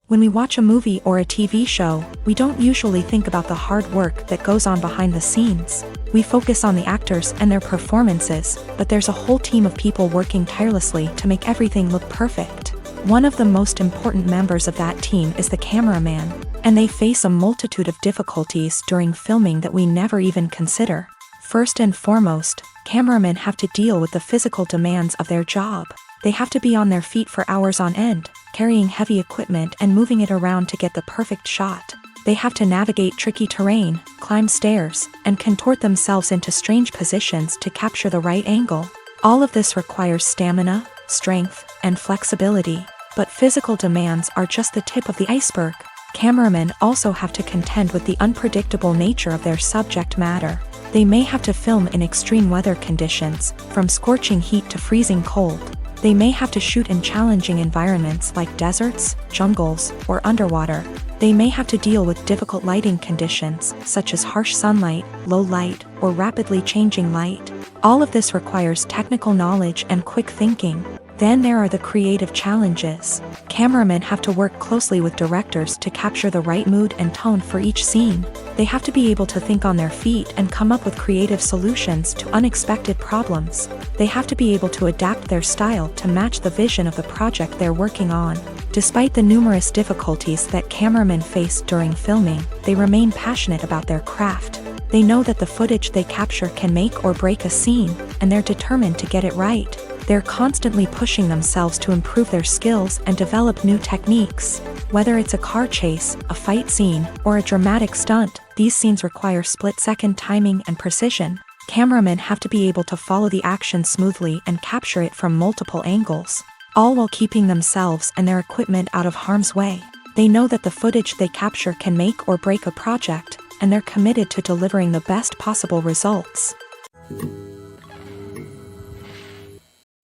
When we watch a movie or a TV show, we don't usually think about the hard work that goes on behind the scenes. We focus on the actors and their performances, but there's a whole team of people working tirelessly to make everything look perfect. One of the most important members of that team is the cameraman, and they face a multitude of difficulties during filming that we never even consider. First and foremost, cameramen have to deal with the physical demands of their job. They have to be on their feet for hours on end, carrying heavy equipment and moving it around to get the perfect shot. They have to navigate tricky terrain, climb stairs, and contort themselves into strange positions to capture the right angle. All of this requires stamina, strength, and flexibility. But physical demands are just the tip of the iceberg. Cameramen also have to contend with the unpredictable nature of their subject matter. They may have to film in extreme weather conditions, from scorching heat to freezing cold. They may have to shoot in challenging environments like deserts, jungles, or underwater. They may have to deal with difficult lighting conditions, such as harsh sunlight, low light, or rapidly changing light. All of this requires technical knowledge and quick thinking. Then there are the creative challenges. Cameramen have to work closely with directors to capture the right mood and tone for each scene. They have to be able to think on their feet and come up with creative solutions to unexpected problems. They have to be able to adapt their style to match the vision of the project they're working on. Despite the numerous difficulties that cameramen face during filming, they remain passionate about their craft. They know that the footage they capture can make or break a scene, and they're determined to get it right. They're constantly pushing themselves to improve their skills and develop new techniques. Whether it's a car chase, a fight scene, or a dramatic stunt, these scenes require split-second timing and precision. Cameramen have to be able to follow the action smoothly and capture it from multiple angles, all while keeping themselves and their equipment out of harm's way. They know that the footage they capture can make or break a project, and they're committed to delivering the best possible results.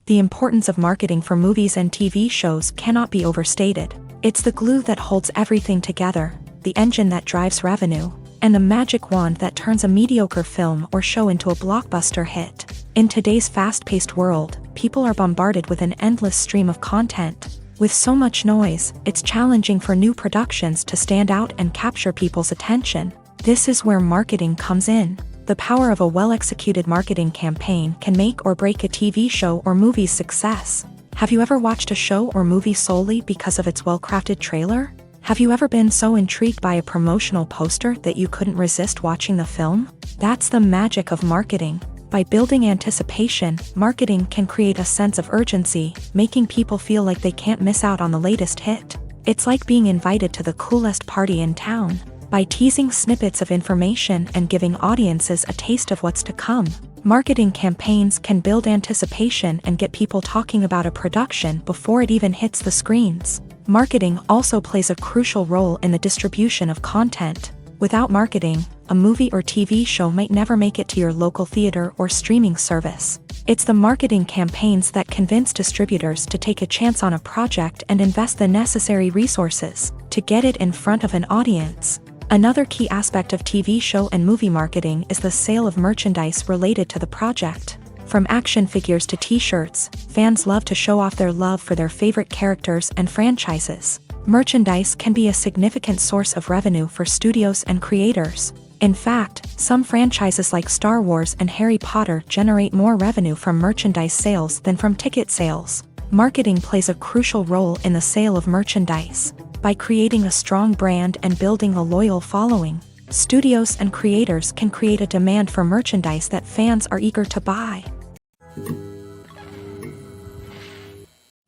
The importance of marketing for movies and TV shows cannot be overstated. It's the glue that holds everything together, the engine that drives revenue, and the magic wand that turns a mediocre film or show into a blockbuster hit. In today's fast-paced world, people are bombarded with an endless stream of content. With so much noise, it's challenging for new productions to stand out and capture people's attention. This is where marketing comes in. The power of a well-executed marketing campaign can make or break a TV show or movie's success. Have you ever watched a show or movie solely because of its well-crafted trailer? Have you ever been so intrigued by a promotional poster that you couldn't resist watching the film? That's the magic of marketing. By building anticipation, marketing can create a sense of urgency, making people feel like they can't miss out on the latest hit. It's like being invited to the coolest party in town. By teasing snippets of information and giving audiences a taste of what's to come, marketing campaigns can build anticipation and get people talking about a production before it even hits the screens. Marketing also plays a crucial role in the distribution of content. Without marketing, a movie or TV show might never make it to your local theater or streaming service. It's the marketing campaigns that convince distributors to take a chance on a project and invest the necessary resources to get it in front of an audience. Another key aspect of TV show and movie marketing is the sale of merchandise related to the project. From action figures to t-shirts, fans love to show off their love for their favorite characters and franchises. Merchandise can be a significant source of revenue for studios and creators. In fact, some franchises like Star Wars and Harry Potter generate more revenue from merchandise sales than from ticket sales. Marketing plays a crucial role in the sale of merchandise. By creating a strong brand and building a loyal following, studios and creators can create a demand for merchandise that fans are eager to buy.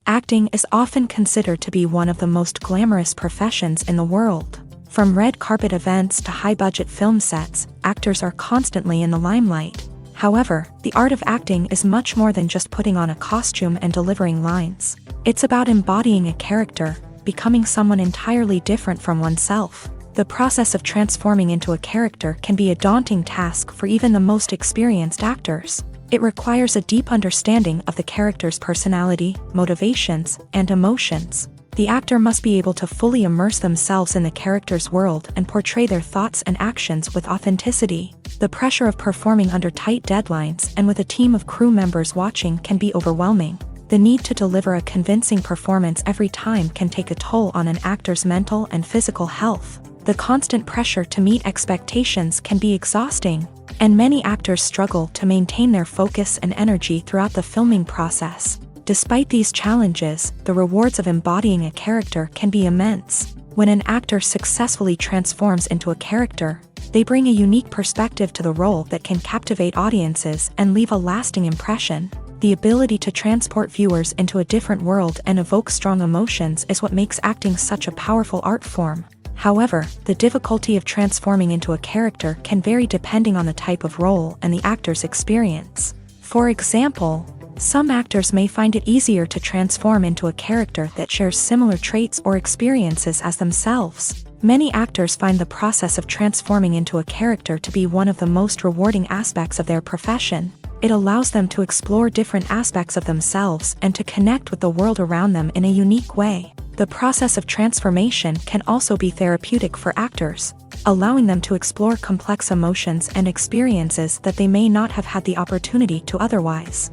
Acting is often considered to be one of the most glamorous professions in the world. From red carpet events to high-budget film sets, actors are constantly in the limelight. However, the art of acting is much more than just putting on a costume and delivering lines. It's about embodying a character, becoming someone entirely different from oneself. The process of transforming into a character can be a daunting task for even the most experienced actors. It requires a deep understanding of the character's personality, motivations, and emotions. The actor must be able to fully immerse themselves in the character's world and portray their thoughts and actions with authenticity. The pressure of performing under tight deadlines and with a team of crew members watching can be overwhelming. The need to deliver a convincing performance every time can take a toll on an actor's mental and physical health. The constant pressure to meet expectations can be exhausting, and many actors struggle to maintain their focus and energy throughout the filming process. Despite these challenges, the rewards of embodying a character can be immense. When an actor successfully transforms into a character, they bring a unique perspective to the role that can captivate audiences and leave a lasting impression. The ability to transport viewers into a different world and evoke strong emotions is what makes acting such a powerful art form. However, the difficulty of transforming into a character can vary depending on the type of role and the actor's experience. For example, some actors may find it easier to transform into a character that shares similar traits or experiences as themselves. Many actors find the process of transforming into a character to be one of the most rewarding aspects of their profession. It allows them to explore different aspects of themselves and to connect with the world around them in a unique way. The process of transformation can also be therapeutic for actors, allowing them to explore complex emotions and experiences that they may not have had the opportunity to otherwise.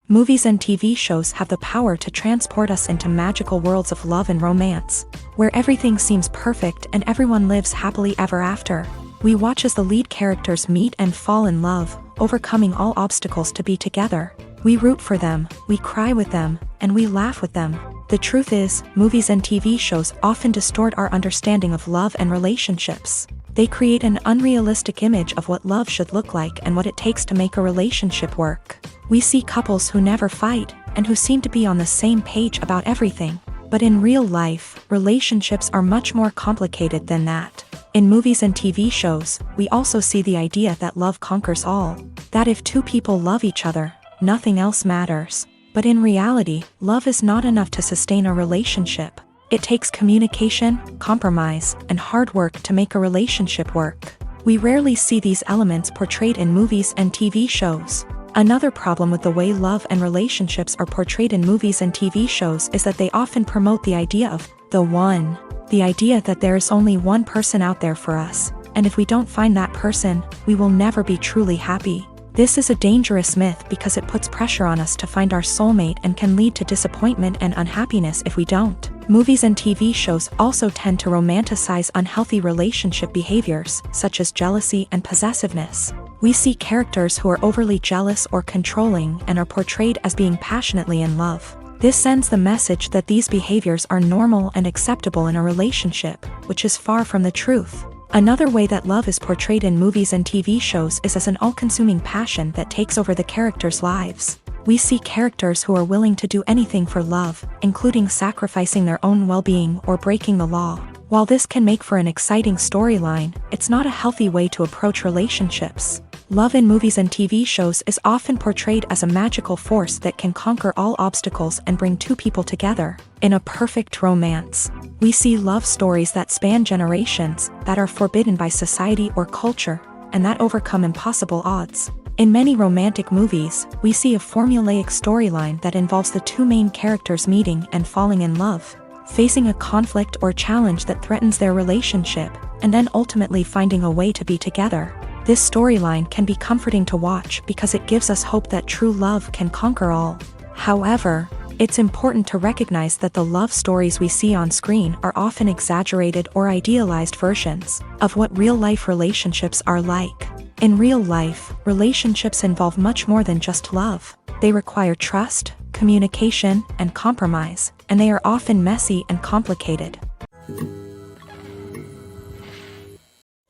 Movies and TV shows have the power to transport us into magical worlds of love and romance, where everything seems perfect and everyone lives happily ever after. We watch as the lead characters meet and fall in love, overcoming all obstacles to be together. We root for them, we cry with them, and we laugh with them. The truth is, movies and TV shows often distort our understanding of love and relationships. They create an unrealistic image of what love should look like and what it takes to make a relationship work. We see couples who never fight, and who seem to be on the same page about everything. But in real life, relationships are much more complicated than that. In movies and TV shows, we also see the idea that love conquers all. That if two people love each other, nothing else matters. But in reality, love is not enough to sustain a relationship. It takes communication, compromise, and hard work to make a relationship work. We rarely see these elements portrayed in movies and TV shows. Another problem with the way love and relationships are portrayed in movies and TV shows is that they often promote the idea of the one. The idea that there is only one person out there for us, and if we don't find that person, we will never be truly happy. This is a dangerous myth because it puts pressure on us to find our soulmate and can lead to disappointment and unhappiness if we don't. Movies and TV shows also tend to romanticize unhealthy relationship behaviors, such as jealousy and possessiveness. We see characters who are overly jealous or controlling and are portrayed as being passionately in love. This sends the message that these behaviors are normal and acceptable in a relationship, which is far from the truth. Another way that love is portrayed in movies and TV shows is as an all-consuming passion that takes over the characters' lives. We see characters who are willing to do anything for love, including sacrificing their own well-being or breaking the law. While this can make for an exciting storyline, it's not a healthy way to approach relationships. Love in movies and TV shows is often portrayed as a magical force that can conquer all obstacles and bring two people together in a perfect romance. We see love stories that span generations, that are forbidden by society or culture, and that overcome impossible odds. In many romantic movies, we see a formulaic storyline that involves the two main characters meeting and falling in love, facing a conflict or challenge that threatens their relationship, and then ultimately finding a way to be together. This storyline can be comforting to watch because it gives us hope that true love can conquer all. However, it's important to recognize that the love stories we see on screen are often exaggerated or idealized versions of what real-life relationships are like. In real life, relationships involve much more than just love. They require trust, communication, and compromise, and they are often messy and complicated.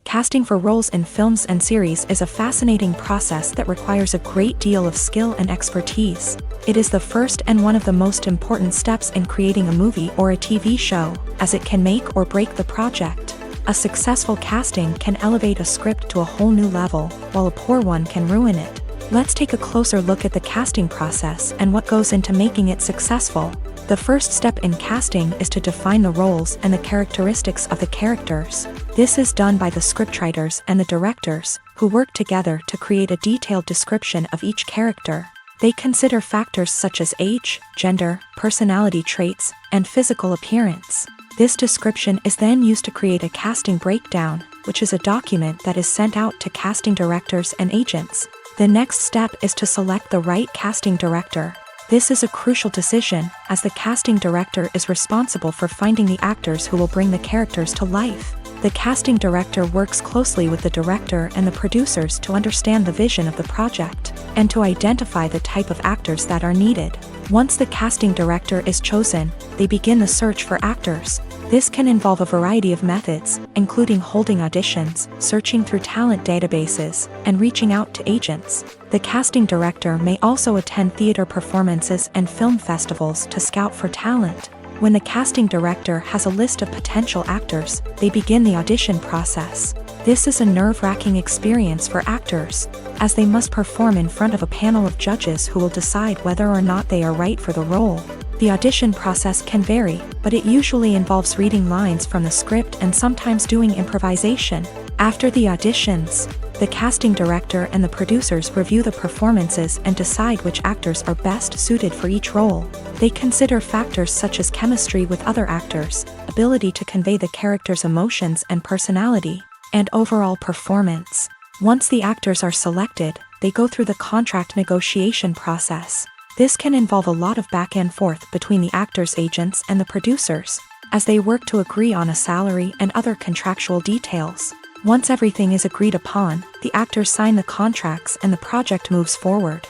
Casting for roles in films and series is a fascinating process that requires a great deal of skill and expertise. It is the first and one of the most important steps in creating a movie or a TV show, as it can make or break the project. A successful casting can elevate a script to a whole new level, while a poor one can ruin it. Let's take a closer look at the casting process and what goes into making it successful. The first step in casting is to define the roles and the characteristics of the characters. This is done by the scriptwriters and the directors, who work together to create a detailed description of each character. They consider factors such as age, gender, personality traits, and physical appearance. This description is then used to create a casting breakdown, which is a document that is sent out to casting directors and agents. The next step is to select the right casting director. This is a crucial decision, as the casting director is responsible for finding the actors who will bring the characters to life. The casting director works closely with the director and the producers to understand the vision of the project, and to identify the type of actors that are needed. Once the casting director is chosen, they begin the search for actors. This can involve a variety of methods, including holding auditions, searching through talent databases, and reaching out to agents. The casting director may also attend theater performances and film festivals to scout for talent. When the casting director has a list of potential actors, they begin the audition process. This is a nerve-wracking experience for actors, as they must perform in front of a panel of judges who will decide whether or not they are right for the role. The audition process can vary, but it usually involves reading lines from the script and sometimes doing improvisation. After the auditions, the casting director and the producers review the performances and decide which actors are best suited for each role. They consider factors such as chemistry with other actors, ability to convey the character's emotions and personality, and overall performance. Once the actors are selected, they go through the contract negotiation process. This can involve a lot of back and forth between the actors' agents and the producers, as they work to agree on a salary and other contractual details. Once everything is agreed upon, the actors sign the contracts and the project moves forward.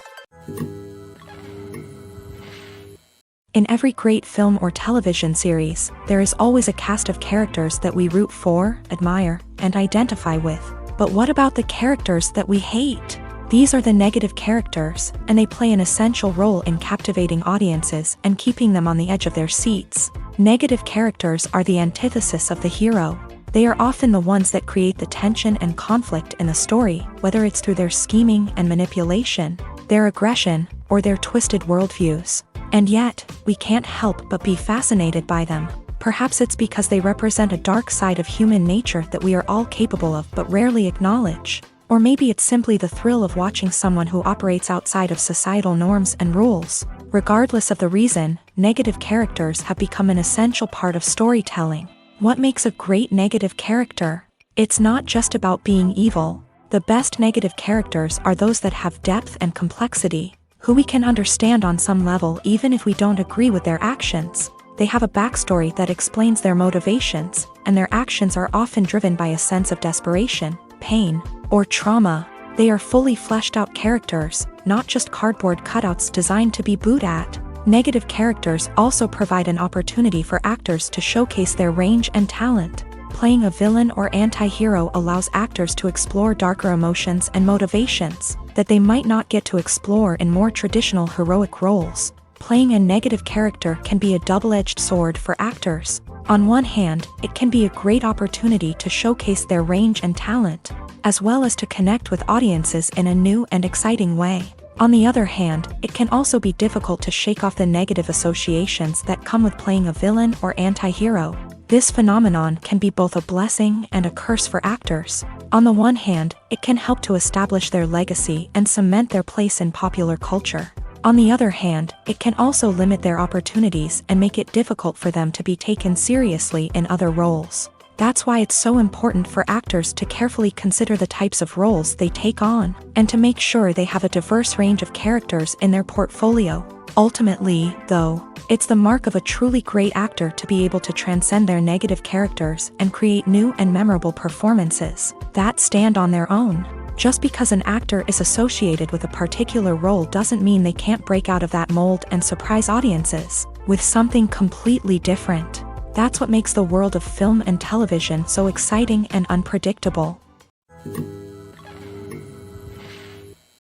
In every great film or television series, there is always a cast of characters that we root for, admire, and identify with. But what about the characters that we hate? These are the negative characters, and they play an essential role in captivating audiences and keeping them on the edge of their seats. Negative characters are the antithesis of the hero. They are often the ones that create the tension and conflict in the story, whether it's through their scheming and manipulation, their aggression, or their twisted worldviews. And yet, we can't help but be fascinated by them. Perhaps it's because they represent a dark side of human nature that we are all capable of but rarely acknowledge. Or maybe it's simply the thrill of watching someone who operates outside of societal norms and rules. Regardless of the reason, negative characters have become an essential part of storytelling. What makes a great negative character? It's not just about being evil. The best negative characters are those that have depth and complexity, who we can understand on some level even if we don't agree with their actions. They have a backstory that explains their motivations, and their actions are often driven by a sense of desperation, pain, or trauma. They are fully fleshed out characters, not just cardboard cutouts designed to be booed at. Negative characters also provide an opportunity for actors to showcase their range and talent. Playing a villain or anti-hero allows actors to explore darker emotions and motivations that they might not get to explore in more traditional heroic roles. Playing a negative character can be a double-edged sword for actors. On one hand, it can be a great opportunity to showcase their range and talent, as well as to connect with audiences in a new and exciting way. On the other hand, it can also be difficult to shake off the negative associations that come with playing a villain or anti-hero. This phenomenon can be both a blessing and a curse for actors. On the one hand, it can help to establish their legacy and cement their place in popular culture. On the other hand, it can also limit their opportunities and make it difficult for them to be taken seriously in other roles. That's why it's so important for actors to carefully consider the types of roles they take on, and to make sure they have a diverse range of characters in their portfolio. Ultimately, though, it's the mark of a truly great actor to be able to transcend their negative characters and create new and memorable performances that stand on their own. Just because an actor is associated with a particular role doesn't mean they can't break out of that mold and surprise audiences with something completely different. That's what makes the world of film and television so exciting and unpredictable.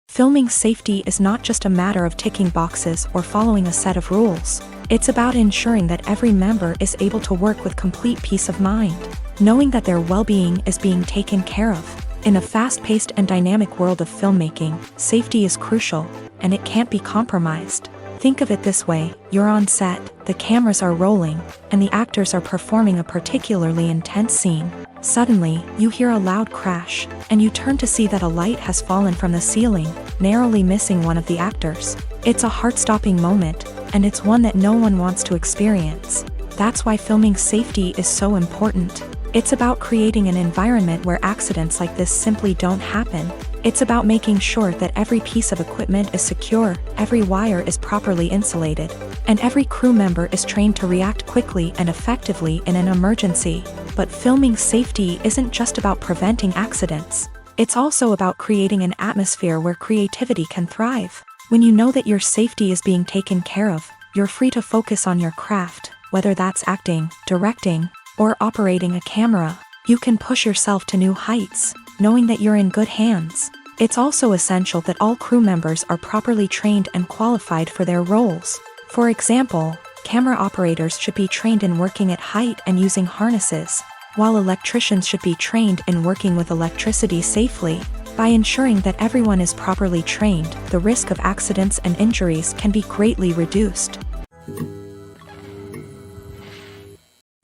Filming safety is not just a matter of ticking boxes or following a set of rules. It's about ensuring that every member is able to work with complete peace of mind, knowing that their well-being is being taken care of. In a fast-paced and dynamic world of filmmaking, safety is crucial, and it can't be compromised. Think of it this way: you're on set, the cameras are rolling, and the actors are performing a particularly intense scene. Suddenly, you hear a loud crash, and you turn to see that a light has fallen from the ceiling, narrowly missing one of the actors. It's a heart-stopping moment, and it's one that no one wants to experience. That's why filming safety is so important. It's about creating an environment where accidents like this simply don't happen. It's about making sure that every piece of equipment is secure, every wire is properly insulated, and every crew member is trained to react quickly and effectively in an emergency. But filming safety isn't just about preventing accidents. It's also about creating an atmosphere where creativity can thrive. When you know that your safety is being taken care of, you're free to focus on your craft, whether that's acting, directing, or operating a camera. You can push yourself to new heights, knowing that you're in good hands. It's also essential that all crew members are properly trained and qualified for their roles. For example, camera operators should be trained in working at height and using harnesses, while electricians should be trained in working with electricity safely. By ensuring that everyone is properly trained, the risk of accidents and injuries can be greatly reduced.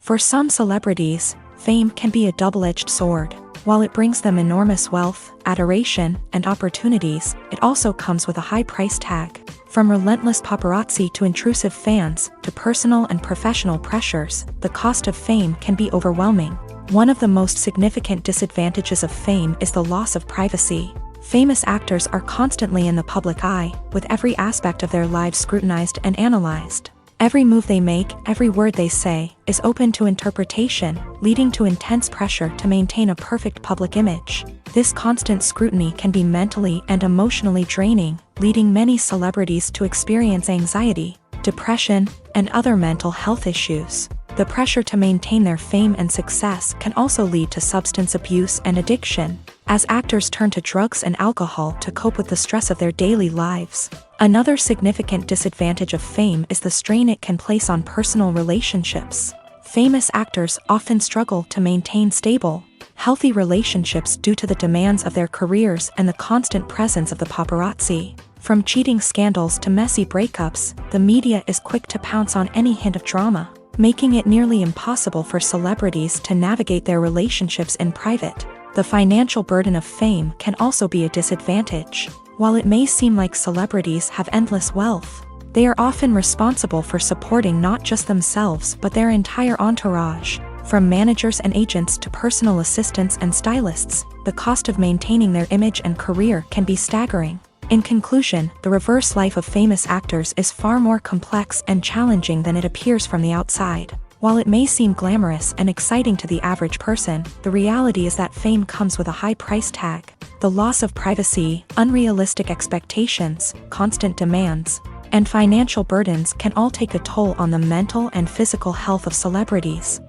For some celebrities, fame can be a double-edged sword. While it brings them enormous wealth, adoration, and opportunities, it also comes with a high price tag. From relentless paparazzi to intrusive fans, to personal and professional pressures, the cost of fame can be overwhelming. One of the most significant disadvantages of fame is the loss of privacy. Famous actors are constantly in the public eye, with every aspect of their lives scrutinized and analyzed. Every move they make, every word they say, is open to interpretation, leading to intense pressure to maintain a perfect public image. This constant scrutiny can be mentally and emotionally draining, leading many celebrities to experience anxiety, depression, and other mental health issues. The pressure to maintain their fame and success can also lead to substance abuse and addiction, as actors turn to drugs and alcohol to cope with the stress of their daily lives. Another significant disadvantage of fame is the strain it can place on personal relationships. Famous actors often struggle to maintain stable, healthy relationships due to the demands of their careers and the constant presence of the paparazzi. From cheating scandals to messy breakups, the media is quick to pounce on any hint of drama, making it nearly impossible for celebrities to navigate their relationships in private. The financial burden of fame can also be a disadvantage. While it may seem like celebrities have endless wealth, they are often responsible for supporting not just themselves but their entire entourage. From managers and agents to personal assistants and stylists, the cost of maintaining their image and career can be staggering. In conclusion, the reverse life of famous actors is far more complex and challenging than it appears from the outside. While it may seem glamorous and exciting to the average person, the reality is that fame comes with a high price tag. The loss of privacy, unrealistic expectations, constant demands, and financial burdens can all take a toll on the mental and physical health of celebrities.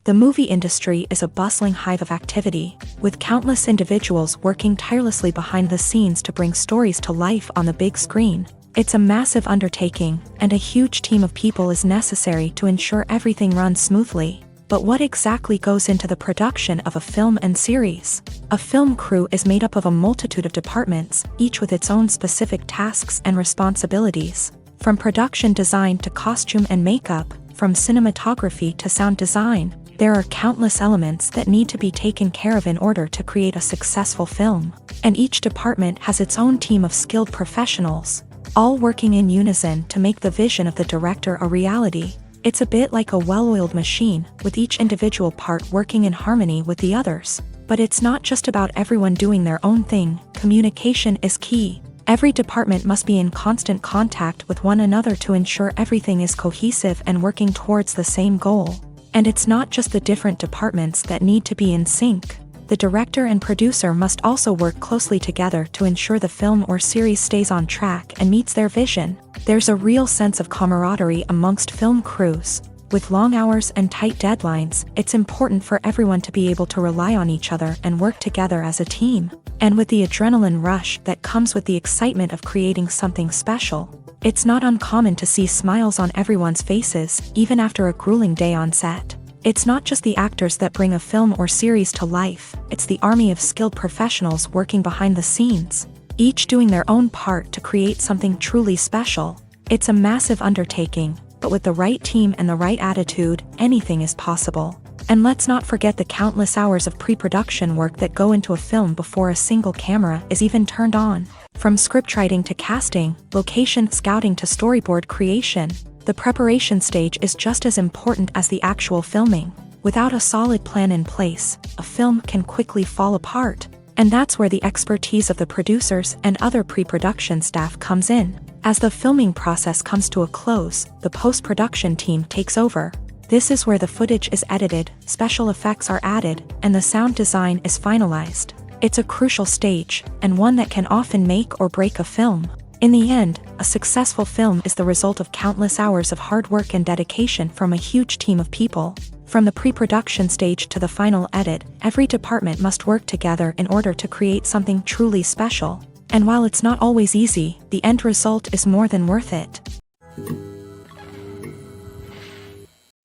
The movie industry is a bustling hive of activity, with countless individuals working tirelessly behind the scenes to bring stories to life on the big screen. It's a massive undertaking, and a huge team of people is necessary to ensure everything runs smoothly. But what exactly goes into the production of a film and series? A film crew is made up of a multitude of departments, each with its own specific tasks and responsibilities. From production design to costume and makeup, from cinematography to sound design, there are countless elements that need to be taken care of in order to create a successful film. And each department has its own team of skilled professionals, all working in unison to make the vision of the director a reality. It's a bit like a well-oiled machine, with each individual part working in harmony with the others. But it's not just about everyone doing their own thing. Communication is key. Every department must be in constant contact with one another to ensure everything is cohesive and working towards the same goal. And it's not just the different departments that need to be in sync. The director and producer must also work closely together to ensure the film or series stays on track and meets their vision. There's a real sense of camaraderie amongst film crews. With long hours and tight deadlines, it's important for everyone to be able to rely on each other and work together as a team. And with the adrenaline rush that comes with the excitement of creating something special, it's not uncommon to see smiles on everyone's faces, even after a grueling day on set. It's not just the actors that bring a film or series to life, it's the army of skilled professionals working behind the scenes, each doing their own part to create something truly special. It's a massive undertaking, but with the right team and the right attitude, anything is possible. And let's not forget the countless hours of pre-production work that go into a film before a single camera is even turned on. From scriptwriting to casting, location scouting to storyboard creation, the preparation stage is just as important as the actual filming. Without a solid plan in place, a film can quickly fall apart. And that's where the expertise of the producers and other pre-production staff comes in. As the filming process comes to a close, the post-production team takes over. This is where the footage is edited, special effects are added, and the sound design is finalized. It's a crucial stage, and one that can often make or break a film. In the end, a successful film is the result of countless hours of hard work and dedication from a huge team of people. From the pre-production stage to the final edit, every department must work together in order to create something truly special. And while it's not always easy, the end result is more than worth it.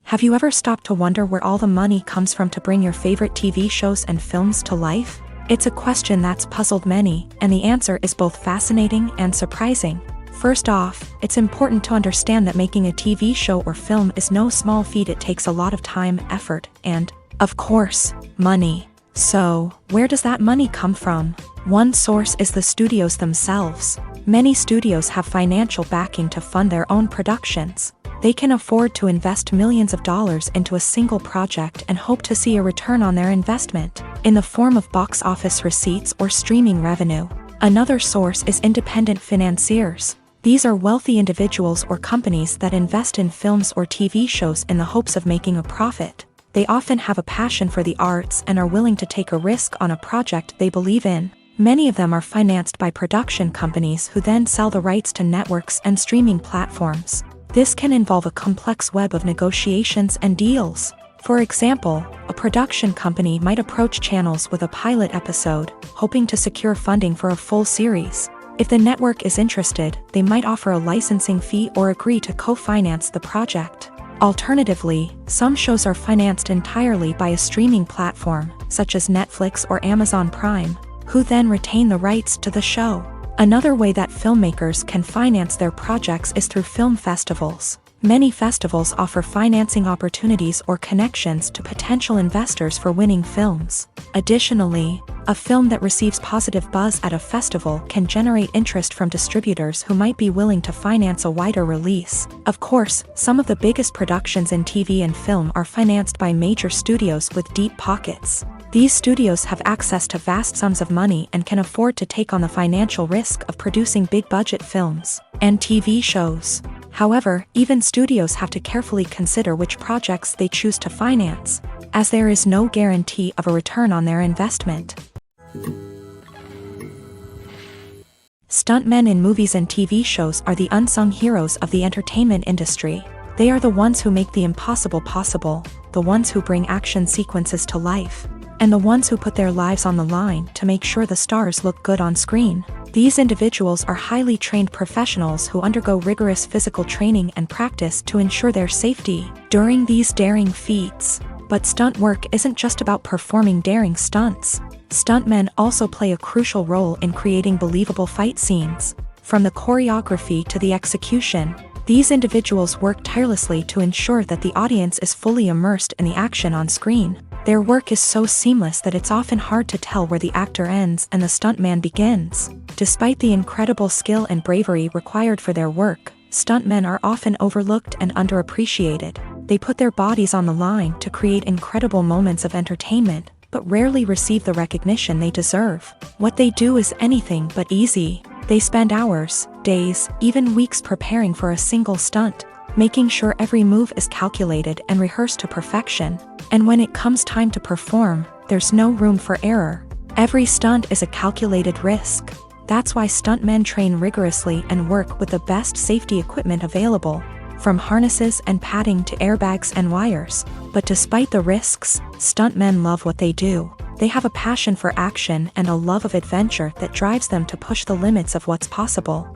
Have you ever stopped to wonder where all the money comes from to bring your favorite TV shows and films to life? It's a question that's puzzled many, and the answer is both fascinating and surprising. First off, it's important to understand that making a TV show or film is no small feat. It takes a lot of time, effort, and, of course, money. So, where does that money come from? One source is the studios themselves. Many studios have financial backing to fund their own productions. They can afford to invest millions of dollars into a single project and hope to see a return on their investment, in the form of box office receipts or streaming revenue. Another source is independent financiers. These are wealthy individuals or companies that invest in films or TV shows in the hopes of making a profit. They often have a passion for the arts and are willing to take a risk on a project they believe in. Many of them are financed by production companies who then sell the rights to networks and streaming platforms. This can involve a complex web of negotiations and deals. For example, a production company might approach channels with a pilot episode, hoping to secure funding for a full series. If the network is interested, they might offer a licensing fee or agree to co-finance the project. Alternatively, some shows are financed entirely by a streaming platform, such as Netflix or Amazon Prime, who then retain the rights to the show. Another way that filmmakers can finance their projects is through film festivals. Many festivals offer financing opportunities or connections to potential investors for winning films. Additionally, a film that receives positive buzz at a festival can generate interest from distributors who might be willing to finance a wider release. Of course, some of the biggest productions in TV and film are financed by major studios with deep pockets. These studios have access to vast sums of money and can afford to take on the financial risk of producing big-budget films and TV shows. However, even studios have to carefully consider which projects they choose to finance, as there is no guarantee of a return on their investment. Stuntmen in movies and TV shows are the unsung heroes of the entertainment industry. They are the ones who make the impossible possible, the ones who bring action sequences to life, and the ones who put their lives on the line to make sure the stars look good on screen. These individuals are highly trained professionals who undergo rigorous physical training and practice to ensure their safety during these daring feats. But stunt work isn't just about performing daring stunts. Stuntmen also play a crucial role in creating believable fight scenes. From the choreography to the execution, these individuals work tirelessly to ensure that the audience is fully immersed in the action on screen. Their work is so seamless that it's often hard to tell where the actor ends and the stuntman begins. Despite the incredible skill and bravery required for their work, stuntmen are often overlooked and underappreciated. They put their bodies on the line to create incredible moments of entertainment, but rarely receive the recognition they deserve. What they do is anything but easy. They spend hours, days, even weeks preparing for a single stunt, making sure every move is calculated and rehearsed to perfection. And when it comes time to perform, there's no room for error. Every stunt is a calculated risk. That's why stuntmen train rigorously and work with the best safety equipment available, from harnesses and padding to airbags and wires. But despite the risks, stuntmen love what they do. They have a passion for action and a love of adventure that drives them to push the limits of what's possible.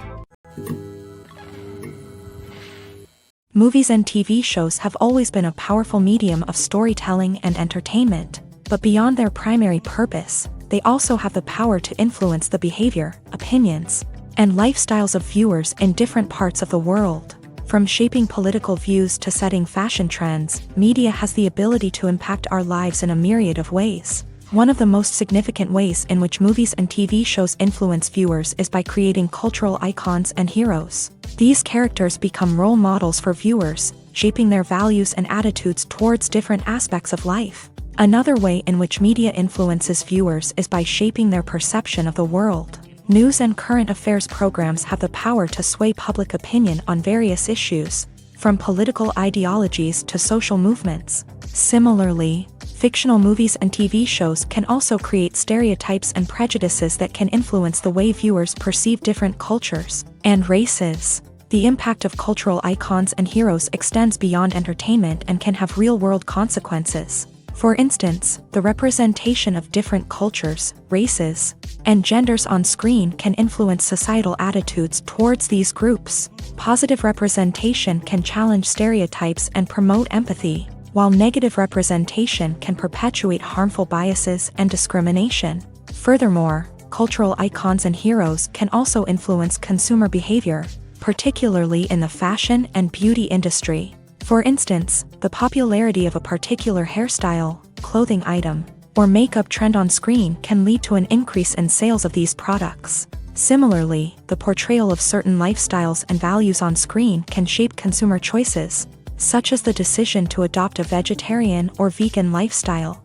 Movies and TV shows have always been a powerful medium of storytelling and entertainment, but beyond their primary purpose, they also have the power to influence the behavior, opinions, and lifestyles of viewers in different parts of the world. From shaping political views to setting fashion trends, media has the ability to impact our lives in a myriad of ways. One of the most significant ways in which movies and TV shows influence viewers is by creating cultural icons and heroes. These characters become role models for viewers, shaping their values and attitudes towards different aspects of life. Another way in which media influences viewers is by shaping their perception of the world. News and current affairs programs have the power to sway public opinion on various issues, from political ideologies to social movements. Similarly, fictional movies and TV shows can also create stereotypes and prejudices that can influence the way viewers perceive different cultures and races. The impact of cultural icons and heroes extends beyond entertainment and can have real-world consequences. For instance, the representation of different cultures, races, and genders on screen can influence societal attitudes towards these groups. Positive representation can challenge stereotypes and promote empathy, while negative representation can perpetuate harmful biases and discrimination. Furthermore, cultural icons and heroes can also influence consumer behavior, particularly in the fashion and beauty industry. For instance, the popularity of a particular hairstyle, clothing item, or makeup trend on screen can lead to an increase in sales of these products. Similarly, the portrayal of certain lifestyles and values on screen can shape consumer choices, such as the decision to adopt a vegetarian or vegan lifestyle.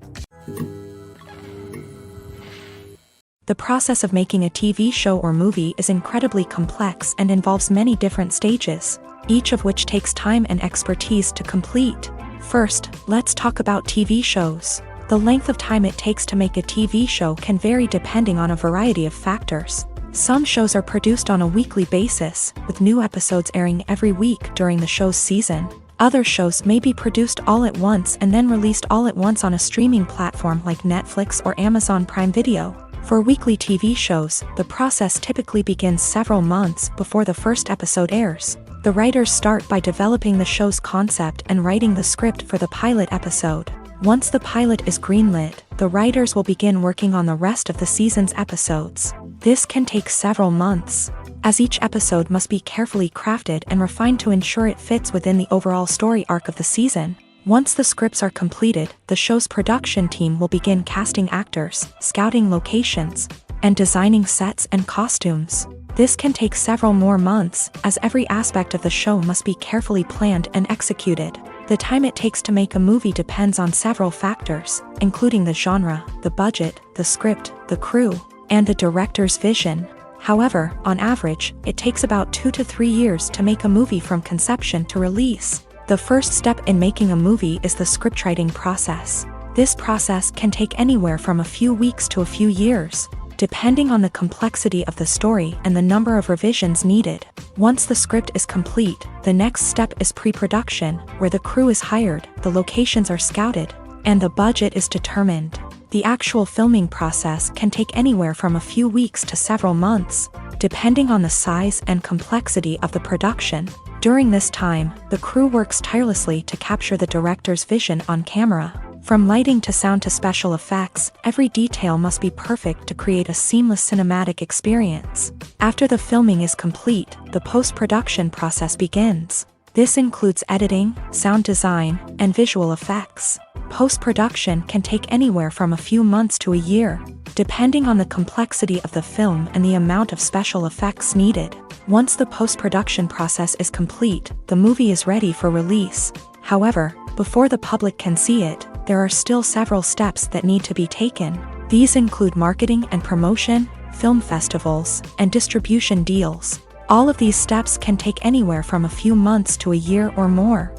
The process of making a TV show or movie is incredibly complex and involves many different stages, each of which takes time and expertise to complete. First, let's talk about TV shows. The length of time it takes to make a TV show can vary depending on a variety of factors. Some shows are produced on a weekly basis, with new episodes airing every week during the show's season. Other shows may be produced all at once and then released all at once on a streaming platform like Netflix or Amazon Prime Video. For weekly TV shows, the process typically begins several months before the first episode airs. The writers start by developing the show's concept and writing the script for the pilot episode. Once the pilot is greenlit, the writers will begin working on the rest of the season's episodes. This can take several months, as each episode must be carefully crafted and refined to ensure it fits within the overall story arc of the season. Once the scripts are completed, the show's production team will begin casting actors, scouting locations, and designing sets and costumes. This can take several more months, as every aspect of the show must be carefully planned and executed. The time it takes to make a movie depends on several factors, including the genre, the budget, the script, the crew, and the director's vision. However, on average, it takes about 2 to 3 years to make a movie from conception to release. The first step in making a movie is the scriptwriting process. This process can take anywhere from a few weeks to a few years, depending on the complexity of the story and the number of revisions needed. Once the script is complete, the next step is pre-production, where the crew is hired, the locations are scouted, and the budget is determined. The actual filming process can take anywhere from a few weeks to several months, depending on the size and complexity of the production. During this time, the crew works tirelessly to capture the director's vision on camera. From lighting to sound to special effects, every detail must be perfect to create a seamless cinematic experience. After the filming is complete, the post-production process begins. This includes editing, sound design, and visual effects. Post-production can take anywhere from a few months to a year, depending on the complexity of the film and the amount of special effects needed. Once the post-production process is complete, the movie is ready for release. However, before the public can see it, there are still several steps that need to be taken. These include marketing and promotion, film festivals, and distribution deals. All of these steps can take anywhere from a few months to a year or more.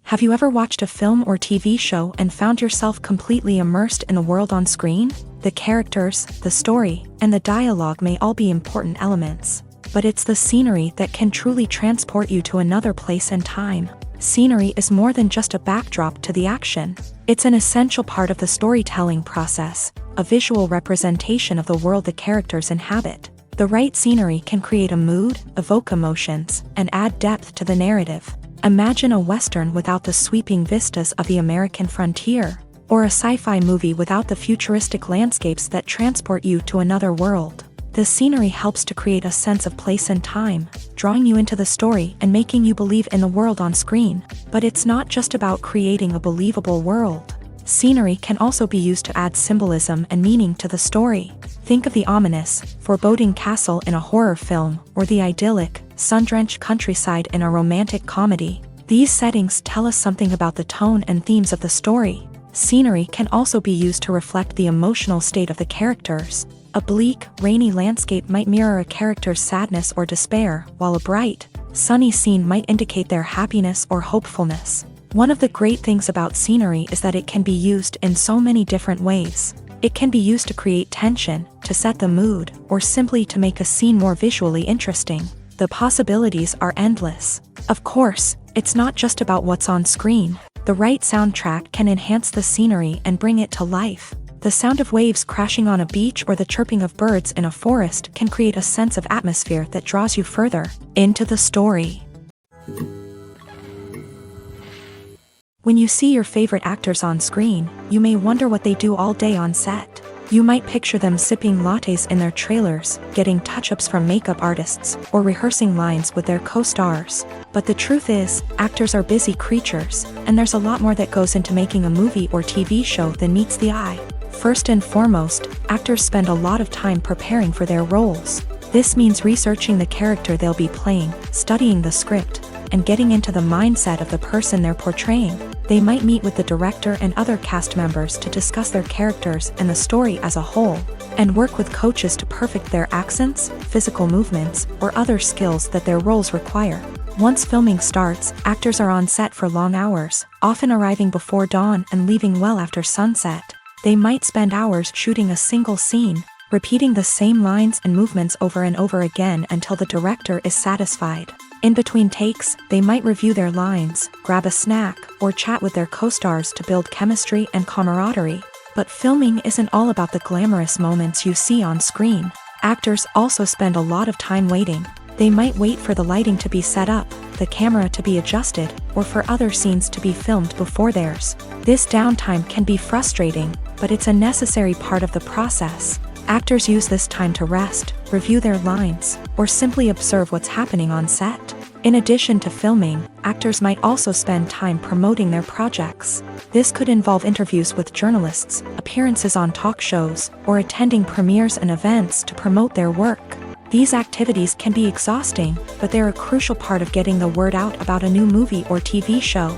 Have you ever watched a film or TV show and found yourself completely immersed in the world on screen? The characters, the story, and the dialogue may all be important elements, but it's the scenery that can truly transport you to another place and time. Scenery is more than just a backdrop to the action. It's an essential part of the storytelling process, a visual representation of the world the characters inhabit. The right scenery can create a mood, evoke emotions, and add depth to the narrative. Imagine a Western without the sweeping vistas of the American frontier, or a sci-fi movie without the futuristic landscapes that transport you to another world. The scenery helps to create a sense of place and time, drawing you into the story and making you believe in the world on screen. But it's not just about creating a believable world. Scenery can also be used to add symbolism and meaning to the story. Think of the ominous, foreboding castle in a horror film, or the idyllic, sun-drenched countryside in a romantic comedy. These settings tell us something about the tone and themes of the story. Scenery can also be used to reflect the emotional state of the characters. A bleak, rainy landscape might mirror a character's sadness or despair, while a bright, sunny scene might indicate their happiness or hopefulness. One of the great things about scenery is that it can be used in so many different ways. It can be used to create tension, to set the mood, or simply to make a scene more visually interesting. The possibilities are endless. Of course, it's not just about what's on screen. The right soundtrack can enhance the scenery and bring it to life. The sound of waves crashing on a beach or the chirping of birds in a forest can create a sense of atmosphere that draws you further into the story. When you see your favorite actors on screen, you may wonder what they do all day on set. You might picture them sipping lattes in their trailers, getting touch-ups from makeup artists, or rehearsing lines with their co-stars. But the truth is, actors are busy creatures, and there's a lot more that goes into making a movie or TV show than meets the eye. First and foremost, actors spend a lot of time preparing for their roles. This means researching the character they'll be playing, studying the script, and getting into the mindset of the person they're portraying. They might meet with the director and other cast members to discuss their characters and the story as a whole, and work with coaches to perfect their accents, physical movements, or other skills that their roles require. Once filming starts, actors are on set for long hours, often arriving before dawn and leaving well after sunset. They might spend hours shooting a single scene, repeating the same lines and movements over and over again until the director is satisfied. In between takes, they might review their lines, grab a snack, or chat with their co-stars to build chemistry and camaraderie. But filming isn't all about the glamorous moments you see on screen. Actors also spend a lot of time waiting. They might wait for the lighting to be set up, the camera to be adjusted, or for other scenes to be filmed before theirs. This downtime can be frustrating, but it's a necessary part of the process. Actors use this time to rest, review their lines, or simply observe what's happening on set. In addition to filming, actors might also spend time promoting their projects. This could involve interviews with journalists, appearances on talk shows, or attending premieres and events to promote their work. These activities can be exhausting, but they're a crucial part of getting the word out about a new movie or TV show.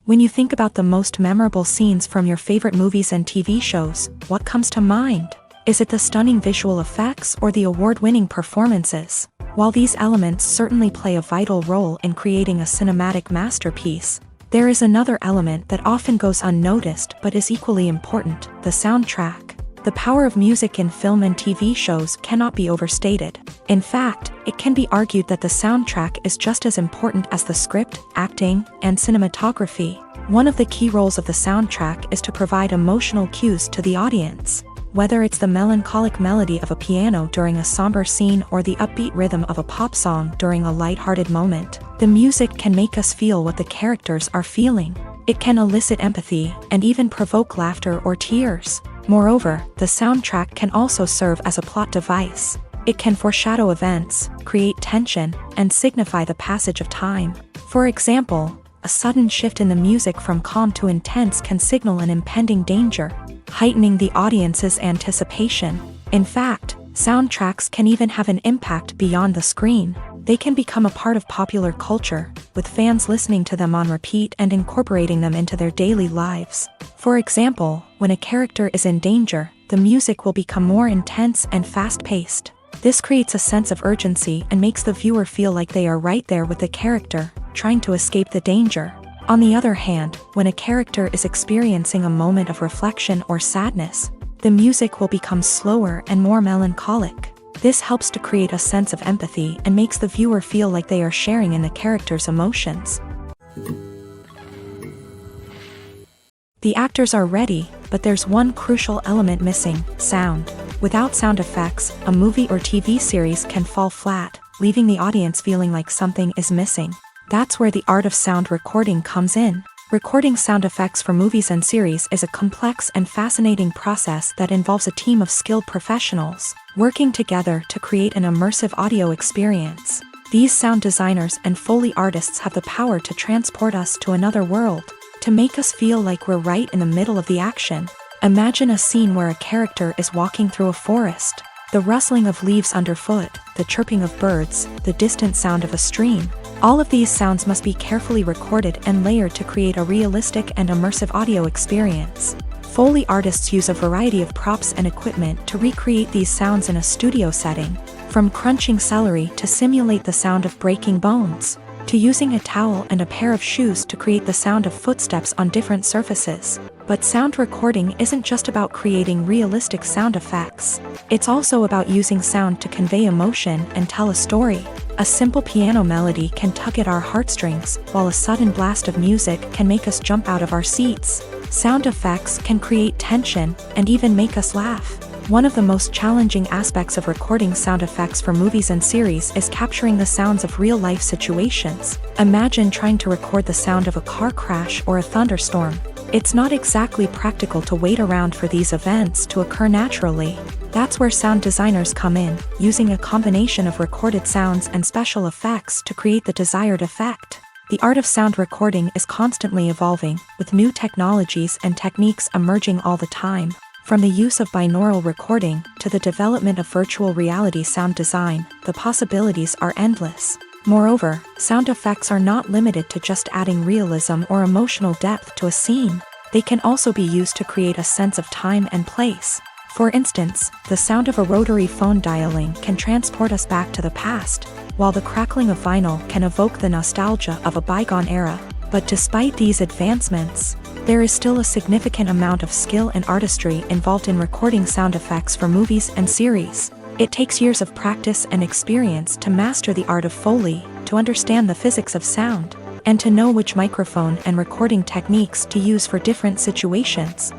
When you think about the most memorable scenes from your favorite movies and TV shows, what comes to mind? Is it the stunning visual effects or the award-winning performances? While these elements certainly play a vital role in creating a cinematic masterpiece, there is another element that often goes unnoticed but is equally important: the soundtrack. The power of music in film and TV shows cannot be overstated. In fact, it can be argued that the soundtrack is just as important as the script, acting, and cinematography. One of the key roles of the soundtrack is to provide emotional cues to the audience. Whether it's the melancholic melody of a piano during a somber scene or the upbeat rhythm of a pop song during a lighthearted moment, the music can make us feel what the characters are feeling. It can elicit empathy and even provoke laughter or tears. Moreover, the soundtrack can also serve as a plot device. It can foreshadow events, create tension, and signify the passage of time. For example, a sudden shift in the music from calm to intense can signal an impending danger, heightening the audience's anticipation. In fact, soundtracks can even have an impact beyond the screen. They can become a part of popular culture, with fans listening to them on repeat and incorporating them into their daily lives. For example, when a character is in danger, the music will become more intense and fast-paced. This creates a sense of urgency and makes the viewer feel like they are right there with the character, trying to escape the danger. On the other hand, when a character is experiencing a moment of reflection or sadness, the music will become slower and more melancholic. This helps to create a sense of empathy and makes the viewer feel like they are sharing in the character's emotions. The actors are ready, but there's one crucial element missing: sound. Without sound effects, a movie or TV series can fall flat, leaving the audience feeling like something is missing. That's where the art of sound recording comes in. Recording sound effects for movies and series is a complex and fascinating process that involves a team of skilled professionals working together to create an immersive audio experience. These sound designers and Foley artists have the power to transport us to another world, to make us feel like we're right in the middle of the action. Imagine a scene where a character is walking through a forest. The rustling of leaves underfoot, the chirping of birds, the distant sound of a stream. All of these sounds must be carefully recorded and layered to create a realistic and immersive audio experience. Foley artists use a variety of props and equipment to recreate these sounds in a studio setting, from crunching celery to simulate the sound of breaking bones, to using a towel and a pair of shoes to create the sound of footsteps on different surfaces. But sound recording isn't just about creating realistic sound effects. It's also about using sound to convey emotion and tell a story. A simple piano melody can tug at our heartstrings, while a sudden blast of music can make us jump out of our seats. Sound effects can create tension and even make us laugh. One of the most challenging aspects of recording sound effects for movies and series is capturing the sounds of real-life situations. Imagine trying to record the sound of a car crash or a thunderstorm. It's not exactly practical to wait around for these events to occur naturally. That's where sound designers come in, using a combination of recorded sounds and special effects to create the desired effect. The art of sound recording is constantly evolving, with new technologies and techniques emerging all the time. From the use of binaural recording to the development of virtual reality sound design, the possibilities are endless. Moreover, sound effects are not limited to just adding realism or emotional depth to a scene. They can also be used to create a sense of time and place. For instance, the sound of a rotary phone dialing can transport us back to the past, while the crackling of vinyl can evoke the nostalgia of a bygone era. But despite these advancements, there is still a significant amount of skill and artistry involved in recording sound effects for movies and series. It takes years of practice and experience to master the art of Foley, to understand the physics of sound, and to know which microphone and recording techniques to use for different situations.